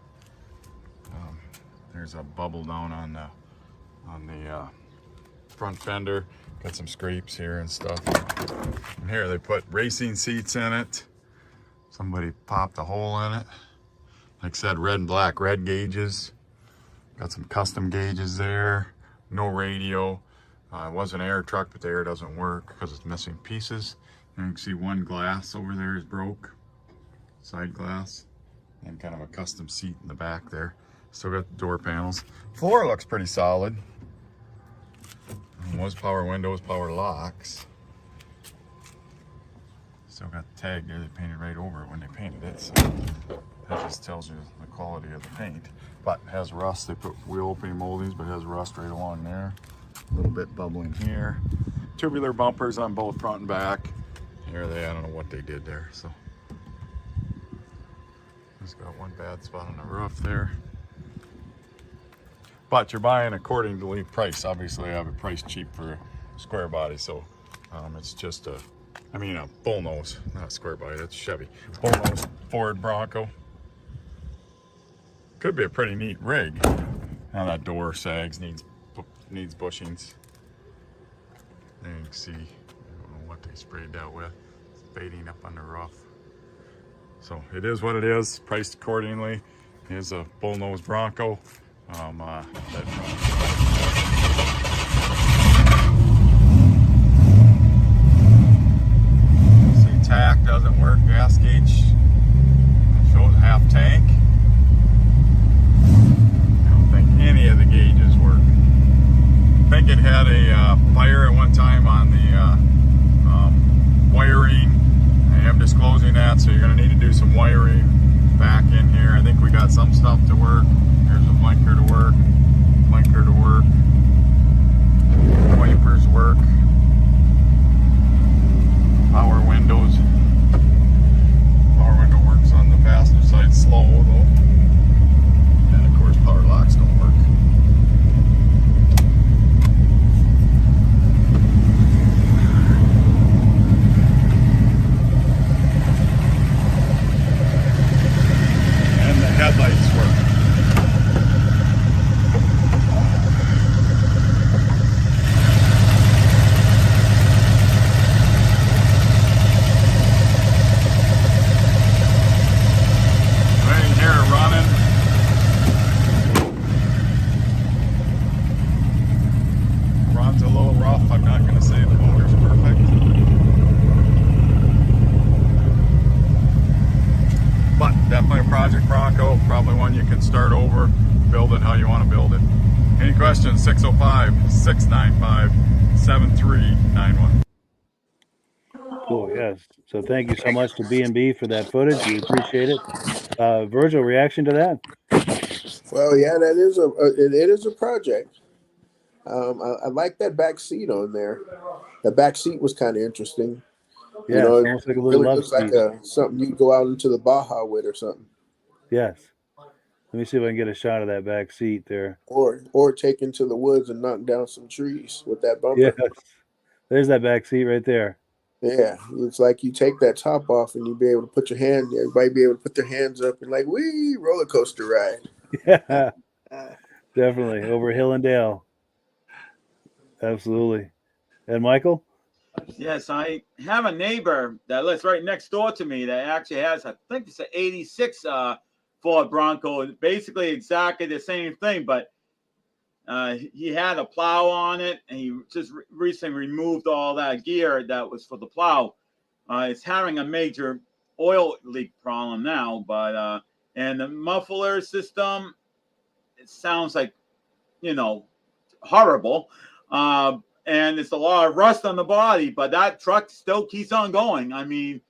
There's a bubble down on the front fender. Got some scrapes here and stuff. And here they put racing seats in it. Somebody popped a hole in it. Like I said, red and black, red gauges. Got some custom gauges there. No radio. It was an air truck, but the air doesn't work because it's missing pieces. And you can see one glass over there is broke. Side glass. And kind of a custom seat in the back there. Still got the door panels. Floor looks pretty solid. Was power windows, power locks. Still got the tag there. They painted right over it when they painted it. So that just tells you the quality of the paint. But it has rust. They put wheel opening moldings, but it has rust right along there. A little bit bubbling here. Tubular bumpers on both front and back. Here I don't know what they did there. So just got one bad spot on the roof there. But you're buying according to the price. Obviously, I have it priced cheap for a square body, so it's just a bullnose, not a square body. That's Chevy. Bullnose Ford Bronco. Could be a pretty neat rig. Now that door sags, needs bushings. There you can see, I don't know what they sprayed that with. It's fading up on the roof. So it is what it is, priced accordingly. Here's a bullnose Bronco. See, tack doesn't work, gas gauge shows half tank. I don't think any of the gauges work. I think it had a fire at one time on the wiring. I am disclosing that, so you're going to need to do some wiring back in here. I think we got some stuff to work. Here's a blinker to work, blinker to work, wipers work, power windows. Power window works on the passenger side slow though. And of course power locks don't work. And the headlights work. Right here running. Runs a little rough. I'm not going to say the motor's perfect. But definitely a Project Bronco, probably one you can start over, build it how you want to build it. Any questions? 605-695-7391. Cool. Yes. So thank you so much to B&B for that footage. We appreciate it. Virgil, reaction to that? Well, yeah, that is it is a project. I like that back seat on there. The back seat was kind of interesting. Yeah, You know, it's it almost like a really little love looks like seat. something you go out into the Baja with or something, Yes. Let me see if I can get a shot of that back seat there. or take into the woods and knock down some trees with that bumper. Yes. There's that back seat right there. Yeah, it's like you take that top off and you be able to put your hand. Everybody be able to put their hands up and like, wee, roller coaster ride. Yeah. Definitely. Over hill and dale. Absolutely. And Michael? Yes, I have a neighbor that lives right next door to me that actually has, I think it's an 86 Ford Bronco. Basically exactly the same thing, but he had a plow on it, and he just recently removed all that gear that was for the plow. It's having a major oil leak problem now, but and the muffler system, it sounds like, horrible. And it's a lot of rust on the body, but that truck still keeps on going. I mean,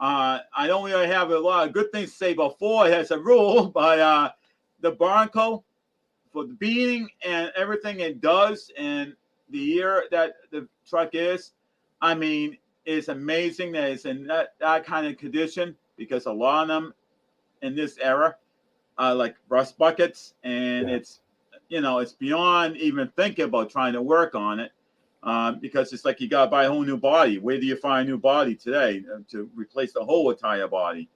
I don't really have a lot of good things to say about Ford as a rule, but the Bronco, for the beating and everything it does and the year that the truck is, I mean, it's amazing that it's in that kind of condition, because a lot of them in this era are like rust buckets, and it's beyond even thinking about trying to work on it. Because it's like you got to buy a whole new body. Where do you find a new body today to replace the whole entire body?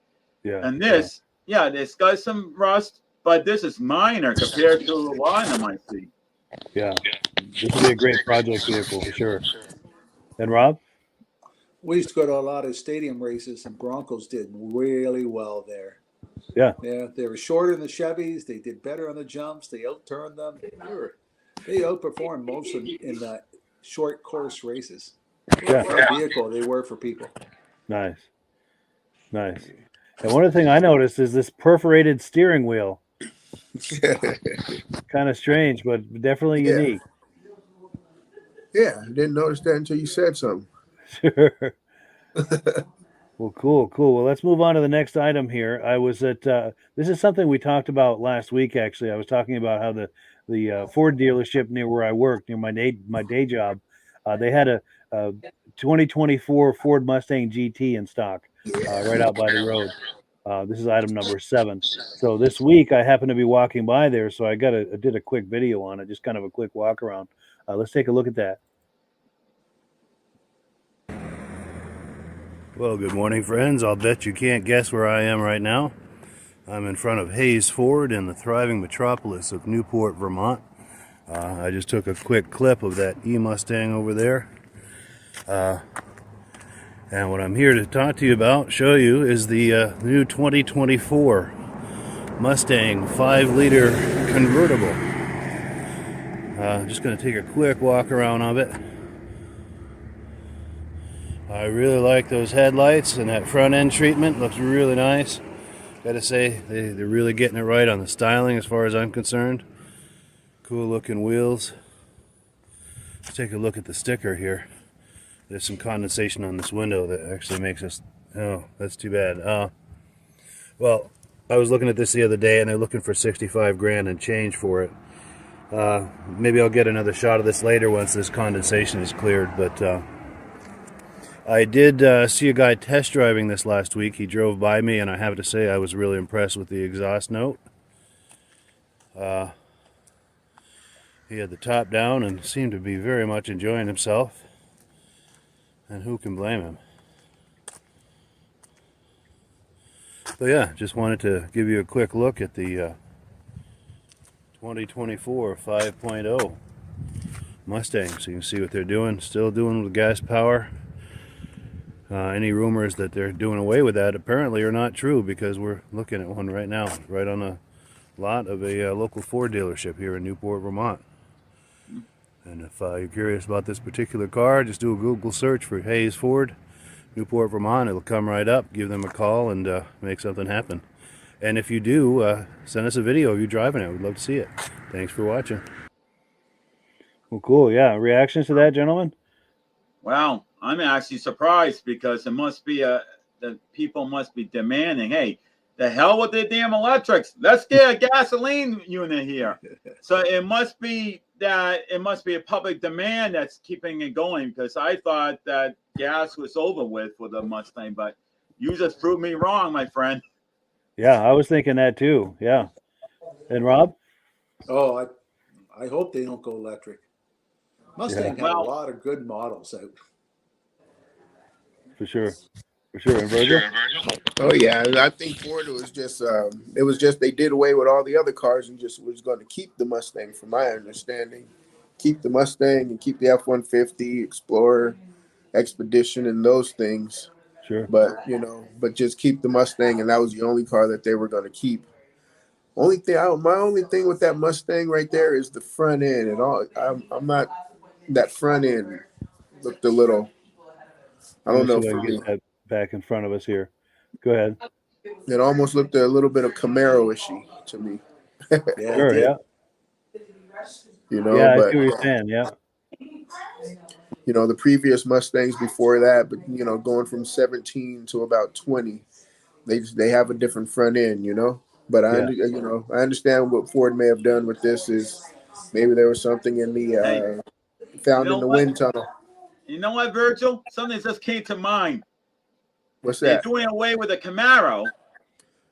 Yeah. And this, it's got some rust, but this is minor compared to a lot of them I see. Yeah. This would be a great project vehicle for sure. And Rob? We used to go to a lot of stadium races, and Broncos did really well there. Yeah. Yeah, they were shorter than the Chevys. They did better on the jumps. They outturned them. They outperformed most of in the short course races. Yeah. For a vehicle, they were for people. Nice. Nice. And one of the things I noticed is this perforated steering wheel. Kind of strange, but definitely unique. Yeah, I didn't notice that until you said something. Sure. Well, cool. Well, let's move on to the next item here. I was at this is something we talked about last week. Actually, I was talking about how the Ford dealership near where I work, near my day job, they had a 2024 Ford Mustang GT in stock right out by the road. This is item number 7. So this week I happened to be walking by there, so I did a quick video on it, just kind of a quick walk around. Let's take a look at that. Well, good morning, friends. I'll bet you can't guess where I am right now. I'm in front of Hayes Ford in the thriving metropolis of Newport, Vermont. I just took a quick clip of that E-Mustang over there. And what I'm here to talk to you about, show you, is the new 2024 Mustang 5-liter convertible. Just going to take a quick walk around of it. I really like those headlights, and that front end treatment looks really nice. Gotta say, they're really getting it right on the styling as far as I'm concerned. Cool looking wheels. Let's take a look at the sticker here. There's some condensation on this window that actually makes us, oh, that's too bad. Well, I was looking at this the other day, and they're looking for 65 grand and change for it. Maybe I'll get another shot of this later once this condensation is cleared, but I did see a guy test driving this last week. He drove by me, and I have to say I was really impressed with the exhaust note. He had the top down and seemed to be very much enjoying himself. And who can blame him? So yeah, just wanted to give you a quick look at the 2024 5.0 Mustang, so you can see what they're doing. Still doing with gas power. Any rumors that they're doing away with that apparently are not true, because we're looking at one right now, right on a lot of a local Ford dealership here in Newport, Vermont. And if you're curious about this particular car, just do a Google search for Hayes Ford, Newport, Vermont. It'll come right up. Give them a call and make something happen. And if you do, send us a video of you driving it. We'd love to see it. Thanks for watching. Well, cool. Yeah. Reactions to that, gentlemen? Well, I'm actually surprised, because it must be the people must be demanding, hey, the hell with the damn electrics. Let's get a gasoline unit here. So it must be a public demand that's keeping it going, because I thought that gas was over with the Mustang, but you just proved me wrong, my friend. Yeah, I was thinking that too. Yeah. And Rob? Oh, I hope they don't go electric. Mustang had a lot of good models out. For sure. For sure. And Virgil? Oh yeah, I think Ford was just they did away with all the other cars and just was going to keep the Mustang, from my understanding. Keep the Mustang and keep the F-150, Explorer, Expedition, and those things. Sure. But just keep the Mustang, and that was the only car that they were going to keep. My only thing with that Mustang right there is the front end. And all I'm not, that front end looked a little, I don't know. For me, that back in front of us here. Go ahead. It almost looked a little bit of Camaro-ishy to me. Yeah, sure, yeah. Yeah, I see what you're saying, yeah. The previous Mustangs before that, but going from 17 to about 20, they have a different front end, But I understand what Ford may have done with this is maybe there was something in the found in the wind tunnel. You know what, Virgil? Something just came to mind. What's They're that? doing away with the Camaro.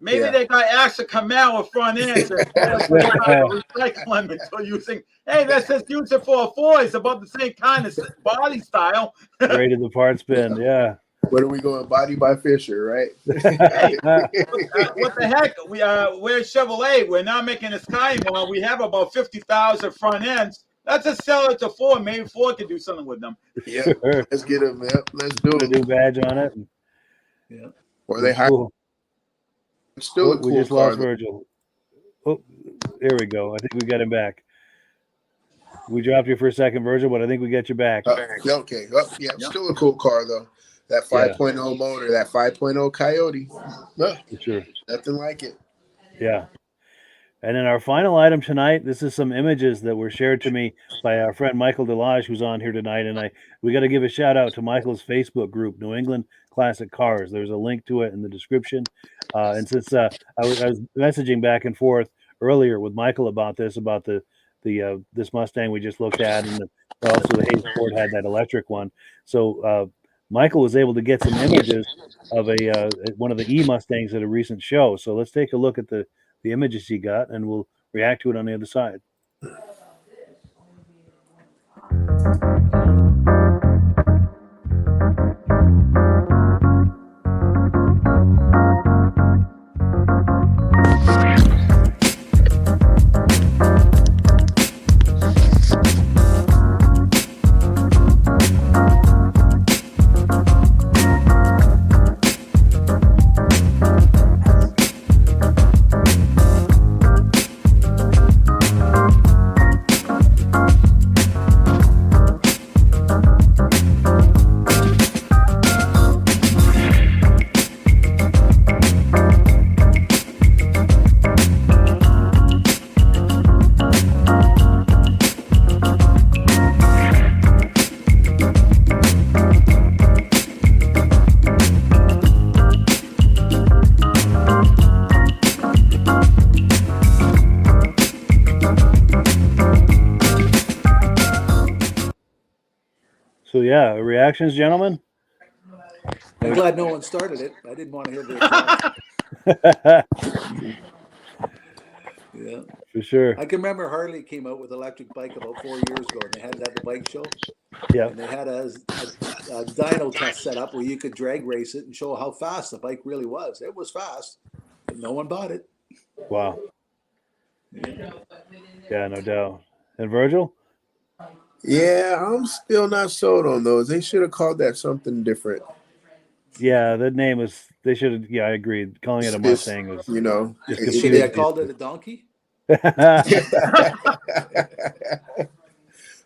Maybe they got extra Camaro front ends and recycling it. So you think, hey, let's just use it for a Ford. It's about the same kind of body style. Rated the parts bin, yeah. What are we going? Body by Fisher, right? Hey, what the heck? We're Chevrolet. We're not making a Sky anymore. We have about 50,000 front ends. Let's just sell it to Ford. Maybe Ford can do something with them. Yeah, let's get them. Yeah, let's do Put a new badge on it. Yeah. Or they hire. Cool. It's still a cool we just car. lost Virgil. Oh, there we go. I think we got him back. We dropped you for a second, Virgil, but I think we got you back. Okay. Still a cool car though. That 5.0 motor, that 5.0 Coyote. For sure. Nothing like it. Yeah. And then our final item tonight, this is some images that were shared to me by our friend Michael Delage, who's on here tonight. And we got to give a shout out to Michael's Facebook group, New England Classic Cars. There's a link to it in the description. And since I was messaging back and forth earlier with Michael about this Mustang we just looked at, and also the Hayes Ford had that electric one. So Michael was able to get some images of one of the E-Mustangs at a recent show. So let's take a look at the images he got, and we'll react to it on the other side. yeah, reactions, gentlemen. I'm glad no one started it. I didn't want to hear the Yeah, for sure. I can remember Harley came out with electric bike about 4 years ago, and they had it at the bike show. Yeah. And they had a dyno test set up where you could drag race it and show how fast the bike really was. It was fast, but no one bought it. Wow. Yeah, no doubt. And Virgil? Yeah, I'm still not sold on those. They should have called that something different. Yeah, that name was. They should have. Yeah, I agree. Calling it a Mustang was. You know, Should they have called it a donkey?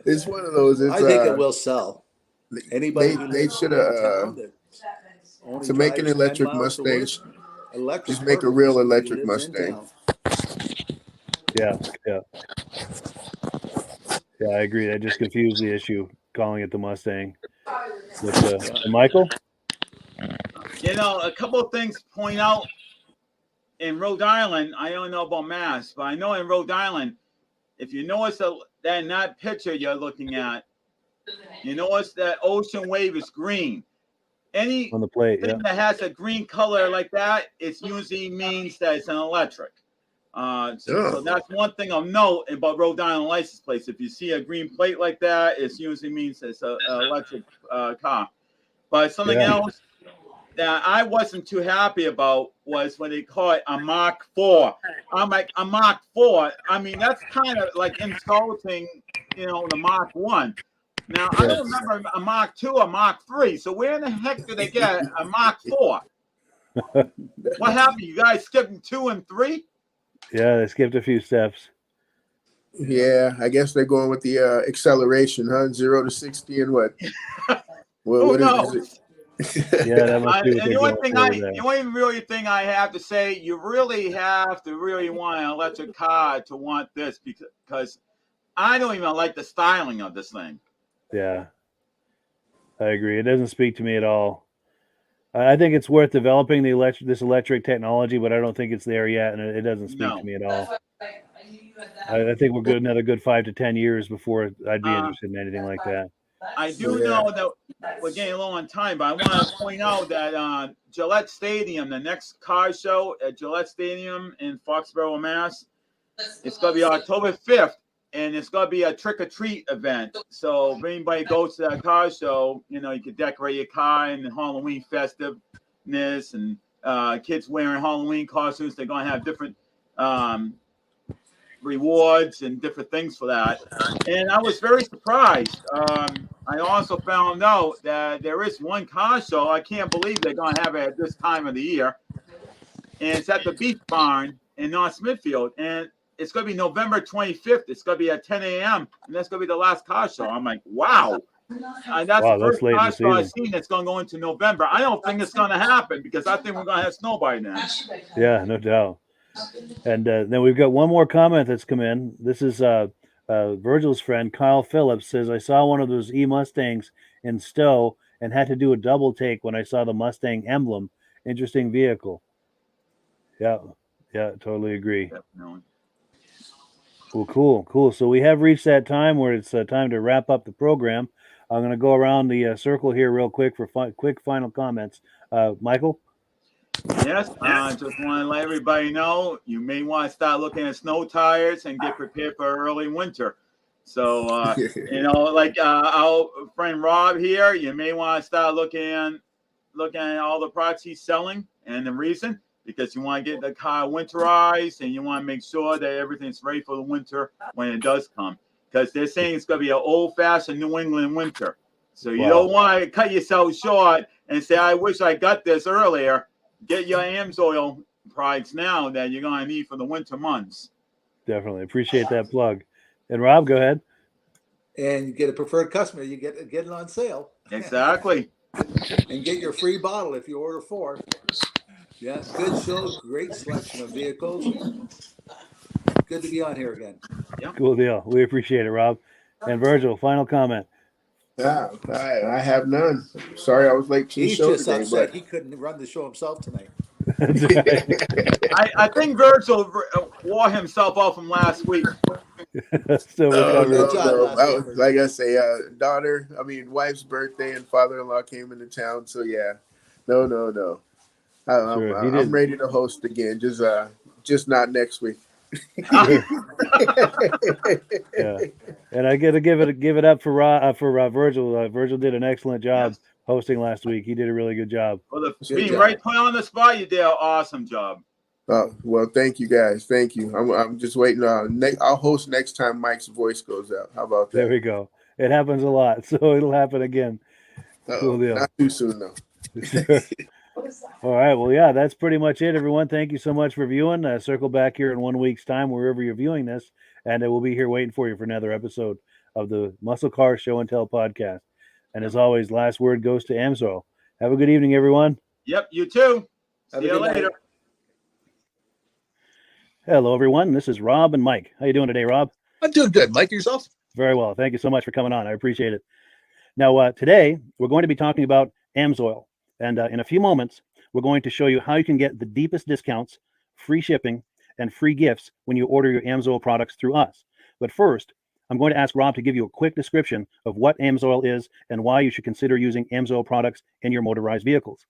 It's one of those. I think it will sell. Anybody they should have to make an electric Mustang. Just make a real electric Mustang. Yeah. Yeah, I agree. That just confused the issue, calling it the Mustang. With, Michael? You know, a couple of things to point out. In Rhode Island, I don't know about Mass, but I know in Rhode Island, if you notice that in that picture you're looking at, you notice that ocean wave is green. Any on the plate, thing that has a green color like that, it usually means that it's an electric. So that's one thing of note about Rhode Island license plates. If you see a green plate like that, it usually means it's an electric car. But something else that I wasn't too happy about was when they call it a Mach 4. I'm like, a Mach 4? I mean, that's kind of like insulting, the Mach 1. Now, I don't remember a Mach 2 or Mach 3. So where in the heck did they get a Mach 4? What happened? You guys skipping 2 and 3? Yeah, they skipped a few steps. Yeah, I guess they're going with the acceleration, huh? 0 to 60 and what? What is it? Yeah, that must be. The only really thing I have to say, you really have to really want an electric car to want this because I don't even like the styling of this thing. Yeah, I agree. It doesn't speak to me at all. I think it's worth developing this electric technology, but I don't think it's there yet, and it doesn't speak to me at all. I think we're another good 5 to 10 years before I'd be interested in anything like that. I do know that we're getting low on time, but I want to point out that Gillette Stadium, the next car show at Gillette Stadium in Foxborough, Mass, it's going to be October 5th, and it's going to be a trick-or-treat event. So if anybody goes to that car show, you can decorate your car in Halloween festiveness, and kids wearing Halloween costumes. They're going to have different rewards and different things for that. And I was very surprised. I also found out that there is one car show. I can't believe they're going to have it at this time of the year. And it's at the Beef Barn in North Smithfield. And it's going to be November 25th. It's going to be at 10 a.m. And that's going to be the last car show. I'm like, wow. And that's the first car show I've seen that's going to go into November. I don't think it's going to happen because I think we're going to have snow by then. Yeah, no doubt. And then we've got one more comment that's come in. This is Virgil's friend, Kyle Phillips, says, I saw one of those E-Mustangs in Stowe and had to do a double take when I saw the Mustang emblem. Interesting vehicle. Yeah, totally agree. Well, cool. So we have reached that time where it's time to wrap up the program. I'm going to go around the circle here real quick for quick final comments. Michael? Yes, I just want to let everybody know you may want to start looking at snow tires and get prepared for early winter. So, like our friend Rob here, you may want to start looking at all the products he's selling, and the reason, because you want to get the car winterized and you want to make sure that everything's ready for the winter when it does come. Because they're saying it's going to be an old-fashioned New England winter. So you don't want to cut yourself short and say, I wish I got this earlier. Get your AMSOIL products now that you're going to need for the winter months. Definitely. Appreciate that plug. And Rob, go ahead. And you get a preferred customer. You get it on sale. Exactly. And get your free bottle if you order 4. Yeah, good show. Great selection of vehicles. Good to be on here again. Yep. Cool deal. We appreciate it, Rob. And Virgil, final comment. Yeah, I have none. Sorry I was late to the show He's just today, upset but he couldn't run the show himself tonight. I think Virgil wore himself off from last week. So we're No, covered. no. That was, like I say, wife's birthday and father-in-law came into town. So yeah, no. Sure, he I'm did. ready to host again. Just not next week. Sure. Yeah, and I got to give it up for Virgil. Virgil did an excellent job hosting last week. He did a really good job. Well, being right put on the spot, you did an awesome job. Well, thank you guys. Thank you. I'm just waiting on. I'll host next time Mike's voice goes out. How about that? There we go. It happens a lot, so it'll happen again. Cool deal. Not too soon though. Sure. All right. Well, yeah, that's pretty much it, everyone. Thank you so much for viewing. Circle back here in 1 week's time, wherever you're viewing this, and we'll be here waiting for you for another episode of the Muscle Car Show and Tell podcast. And as always, last word goes to AMSOIL. Have a good evening, everyone. Yep, you too. See you later. Night. Hello, everyone. This is Rob and Mike. How you doing today, Rob? I'm doing good. Mike, yourself? Very well. Thank you so much for coming on. I appreciate it. Now, today, we're going to be talking about AMSOIL. And in a few moments, we're going to show you how you can get the deepest discounts, free shipping, and free gifts when you order your AMSOIL products through us. But first, I'm going to ask Rob to give you a quick description of what AMSOIL is and why you should consider using AMSOIL products in your motorized vehicles.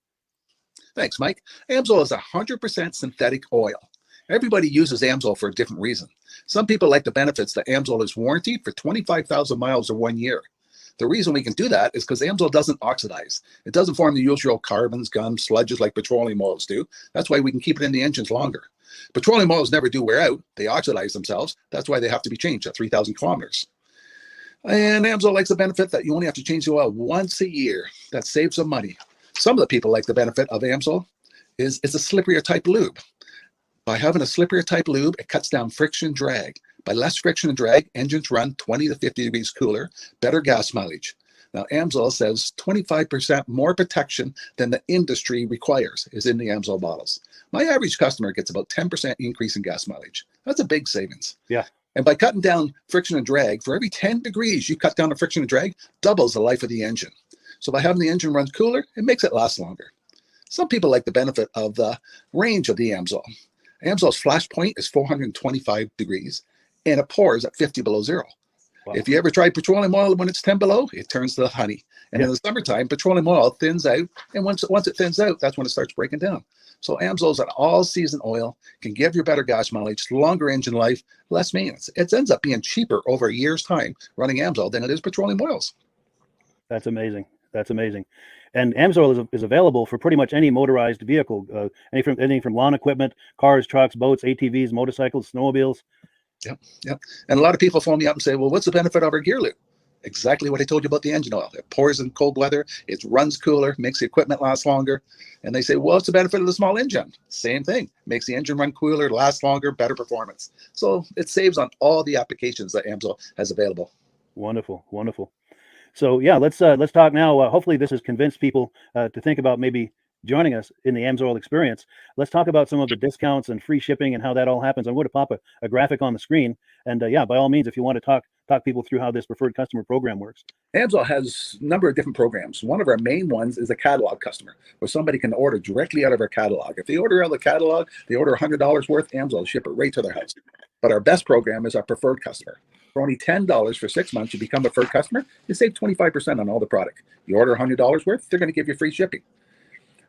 Thanks, Mike. AMSOIL is 100% synthetic oil. Everybody uses AMSOIL for a different reason. Some people like the benefits that AMSOIL is warranted for 25,000 miles or 1 year. The reason we can do that is because AMSOIL doesn't oxidize. It doesn't form the usual carbons, gums, sludges like petroleum oils do. That's why we can keep it in the engines longer. Petroleum oils never do wear out. They oxidize themselves. That's why they have to be changed at 3,000 kilometers. And AMSOIL likes the benefit that you only have to change the oil once a year. That saves some money. Some of the people like the benefit of AMSOIL is it's a slipperier type lube. By having a slipperier type lube, it cuts down friction and drag. By less friction and drag, engines run 20 to 50 degrees cooler, better gas mileage. Now, AMSOIL says 25% more protection than the industry requires is in the AMSOIL bottles. My average customer gets about 10% increase in gas mileage. That's a big savings. Yeah. And by cutting down friction and drag, for every 10 degrees you cut down the friction and drag, doubles the life of the engine. So by having the engine run cooler, it makes it last longer. Some people like the benefit of the range of the AMSOIL. AMSOIL's flash point is 425 degrees, and it pours at 50 below zero. Wow. If you ever tried petroleum oil when it's 10 below, it turns to honey. And in the summertime, petroleum oil thins out, and once it thins out, that's when it starts breaking down. So AMSOIL is an all-season oil, can give you better gas mileage, longer engine life, less maintenance. It ends up being cheaper over a year's time running AMSOIL than it is petroleum oils. That's amazing. That's amazing. And AMSOIL is available for pretty much any motorized vehicle, anything from lawn equipment, cars, trucks, boats, ATVs, motorcycles, snowmobiles. Yep. And a lot of people phone me up and say, well, what's the benefit of our gear lube? Exactly what I told you about the engine oil. It pours in cold weather, it runs cooler, makes the equipment last longer. And they say, well, what's the benefit of the small engine? Same thing. Makes the engine run cooler, last longer, better performance. So it saves on all the applications that AMSOIL has available. Wonderful, wonderful. So yeah, let's talk now. Hopefully this has convinced people to think about maybe joining us in the AMSOIL experience. Let's talk about some of the discounts and free shipping and how that all happens. I'm going to pop a graphic on the screen. And yeah, by all means, if you want to talk people through how this preferred customer program works. AMSOIL has a number of different programs. One of our main ones is a catalog customer, where somebody can order directly out of our catalog. If they order out of the catalog, they order $100 worth, AMSOIL will ship it right to their house. But our best program is our preferred customer. For only $10 for 6 months, you become a preferred customer. You save 25% on all the product. You order $100 worth, they're going to give you free shipping.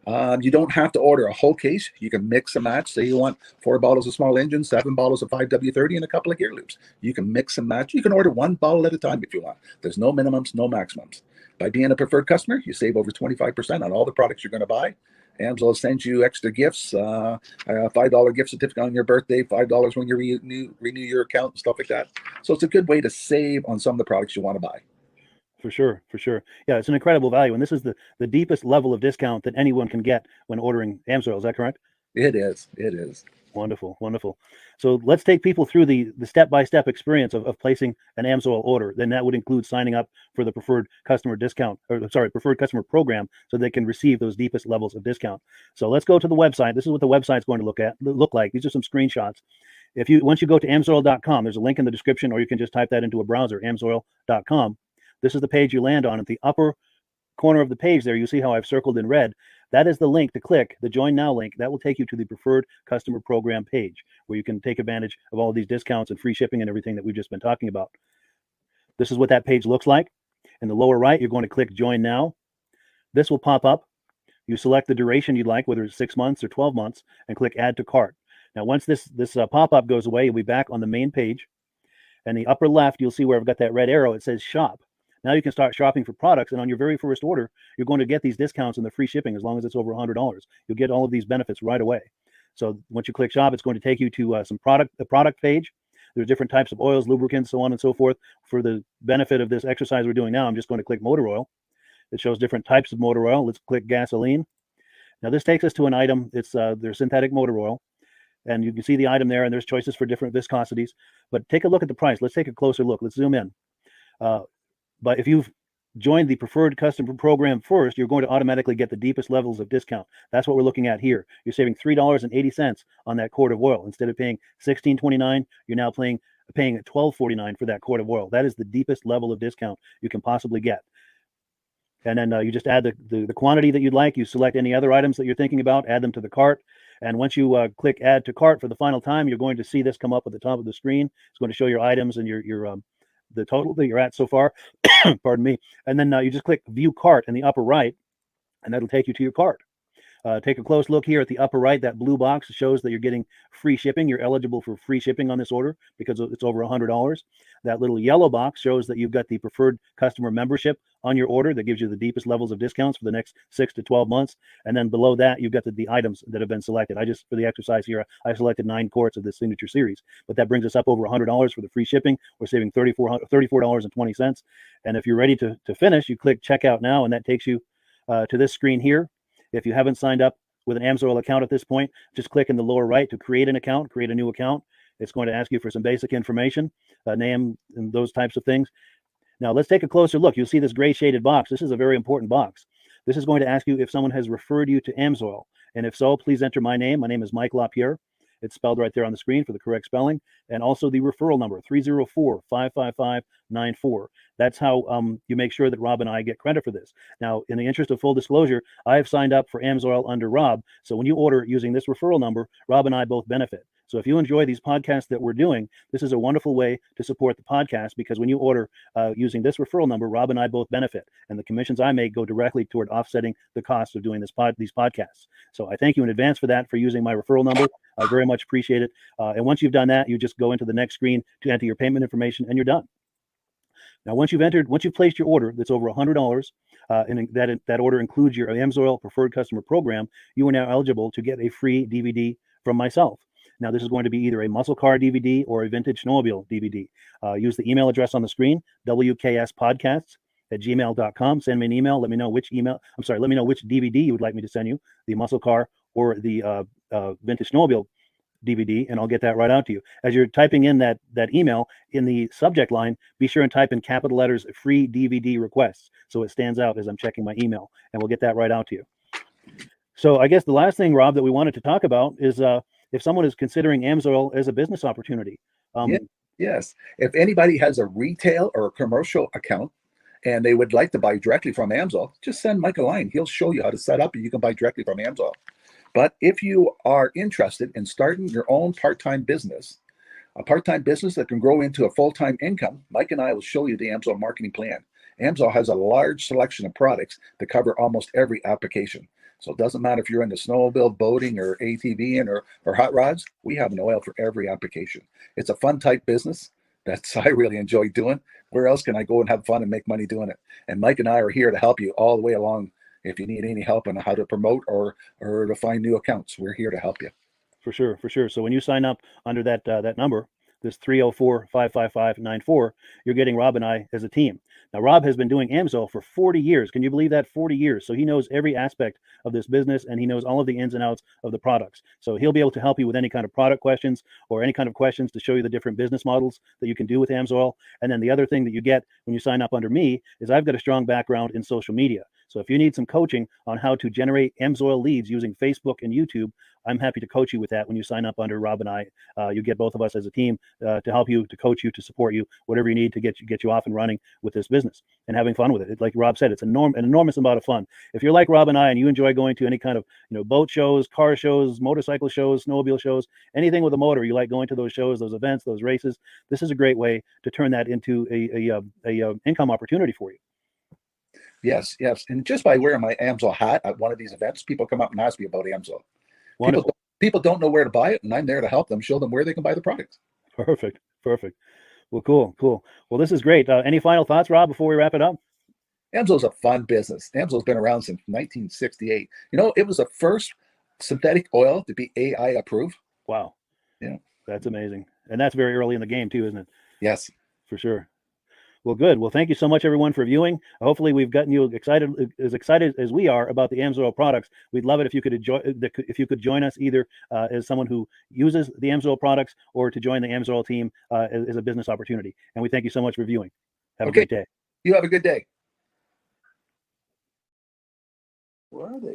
You don't have to order a whole case. You can mix and match. Say you want 4 bottles of small engine, 7 bottles of 5W30, and a couple of gear loops. You can mix and match. You can order 1 bottle at a time if you want. There's no minimums, no maximums. By being a preferred customer, you save over 25% on all the products you're going to buy. AMSOIL sends you extra gifts, $5 gift certificate on your birthday, $5 when you renew your account and stuff like that. So it's a good way to save on some of the products you want to buy. For sure, for sure. Yeah, it's an incredible value. And this is the deepest level of discount that anyone can get when ordering AMSOIL. Is that correct? It is. It is. Wonderful, wonderful. So let's take people through the step-by-step experience of placing an AMSOIL order. Then that would include signing up for the preferred customer preferred customer program, so they can receive those deepest levels of discount. So let's go to the website. This is what the website's going to look like. These are some screenshots. Once you go to amsoil.com, there's a link in the description, or you can just type that into a browser, amsoil.com. This is the page you land on. At the upper corner of the page there, you see how I've circled in red. That is the link to click, the Join Now link. That will take you to the preferred customer program page where you can take advantage of all of these discounts and free shipping and everything that we've just been talking about. This is what that page looks like. In the lower right, you're going to click Join Now. This will pop up. You select the duration you'd like, whether it's 6 months or 12 months, and click Add to Cart. Now, once this pop-up goes away, you'll be back on the main page. And the upper left, you'll see where I've got that red arrow. It says Shop. Now you can start shopping for products, and on your very first order, you're going to get these discounts and the free shipping as long as it's over $100. You'll get all of these benefits right away. So once you click Shop, it's going to take you to the product page. There's different types of oils, lubricants, so on and so forth. For the benefit of this exercise we're doing now, I'm just going to click motor oil. It shows different types of motor oil. Let's click gasoline. Now this takes us to an item. It's their synthetic motor oil. And you can see the item there, and there's choices for different viscosities. But take a look at the price. Let's take a closer look. Let's zoom in. But if you've joined the preferred customer program first, you're going to automatically get the deepest levels of discount. That's what we're looking at here. You're saving $3.80 on that quart of oil. Instead of paying $16.29, you're now paying $12.49 for that quart of oil. That is the deepest level of discount you can possibly get. And then you just add the quantity that you'd like. You select any other items that you're thinking about, add them to the cart. And once you click Add to Cart for the final time, you're going to see this come up at the top of the screen. It's going to show your items and your the total that you're at so far. Pardon me. And then you just click View Cart in the upper right, and that'll take you to your cart. Take a close look here at the upper right. That blue box shows that you're getting free shipping. You're eligible for free shipping on this order because it's over $100. That little yellow box shows that you've got the preferred customer membership on your order that gives you the deepest levels of discounts for the next 6 to 12 months. And then below that, you've got the items that have been selected. For the exercise here, I selected 9 quarts of this signature series, but that brings us up over $100 for the free shipping. We're saving $34.20. And if you're ready to finish, you click Checkout Now, and that takes you to this screen here. If you haven't signed up with an AMSOIL account at this point, just click in the lower right to create an account, create a new account. It's going to ask you for some basic information, name and those types of things. Now let's take a closer look. You'll see this gray shaded box. This is a very important box. This is going to ask you if someone has referred you to AMSOIL. And if so, please enter my name. My name is Mike LaRiviere. It's spelled right there on the screen for the correct spelling. And also the referral number, 304-555-94. That's how you make sure that Rob and I get credit for this. Now, in the interest of full disclosure, I have signed up for AMSOIL under Rob. So when you order using this referral number, Rob and I both benefit. So if you enjoy these podcasts that we're doing, this is a wonderful way to support the podcast, because when you order using this referral number, Rob and I both benefit, and the commissions I make go directly toward offsetting the cost of doing these podcasts. So I thank you in advance for that, for using my referral number. I very much appreciate it. And once you've done that, you just go into the next screen to enter your payment information, and you're done. Now, once you've placed your order that's over $100, and that order includes your AMSOIL preferred customer program, you are now eligible to get a free DVD from myself. Now, this is going to be either a muscle car DVD or a vintage snowmobile DVD. Use the email address on the screen, wkspodcasts@gmail.com. Send me an email. Let me know which DVD you would like me to send you, the muscle car or the vintage snowmobile DVD, and I'll get that right out to you. As you're typing in that email, in the subject line, be sure and type in capital letters "free DVD requests" so it stands out as I'm checking my email, and we'll get that right out to you. So I guess the last thing, Rob, that we wanted to talk about is if someone is considering AMSOIL as a business opportunity. Yes. If anybody has a retail or a commercial account and they would like to buy directly from AMSOIL, just send Mike a line. He'll show you how to set up, and you can buy directly from AMSOIL. But if you are interested in starting your own part-time business, a part-time business that can grow into a full-time income, Mike and I will show you the AMSOIL marketing plan. AMSOIL has a large selection of products that cover almost every application. So it doesn't matter if you're into snowmobile, boating, or ATVing, or hot rods. We have an oil for every application. It's a fun type business that's I really enjoy doing. Where else can I go and have fun and make money doing it? And Mike and I are here to help you all the way along. If you need any help on how to promote or to find new accounts, we're here to help you. For sure. So when you sign up under that number, this 304-555-94, you're getting Rob and I as a team. Now, Rob has been doing AMSOIL for 40 years. Can you believe that? 40 years. So he knows every aspect of this business, and he knows all of the ins and outs of the products. So he'll be able to help you with any kind of product questions or any kind of questions to show you the different business models that you can do with AMSOIL. And then the other thing that you get when you sign up under me is I've got a strong background in social media. So if you need some coaching on how to generate AMSOIL leads using Facebook and YouTube, I'm happy to coach you with that when you sign up under Rob and I. You get both of us as a team to help you, to coach you, to support you, whatever you need to get you off and running with this business and having fun with it. Like Rob said, it's an enormous amount of fun. If you're like Rob and I and you enjoy going to any kind of boat shows, car shows, motorcycle shows, snowmobile shows, anything with a motor, you like going to those shows, those events, those races, this is a great way to turn that into a income opportunity for you. Yes, yes. And just by wearing my AMSOIL hat at one of these events, people come up and ask me about AMSOIL. People don't know where to buy it, and I'm there to help them, show them where they can buy the product. Perfect. Well, cool. Well, this is great. Any final thoughts, Rob, before we wrap it up? AMSOIL's a fun business. AMSOIL's been around since 1968. It was the first synthetic oil to be AI approved. Wow. Yeah. That's amazing. And that's very early in the game too, isn't it? Yes. For sure. Well, good. Well, thank you so much, everyone, for viewing. Hopefully, we've gotten you excited as we are about the AMSOIL products. We'd love it if you could join us either as someone who uses the AMSOIL products or to join the AMSOIL team as a business opportunity. And we thank you so much for viewing. Have a great day. You have a good day. Where are they?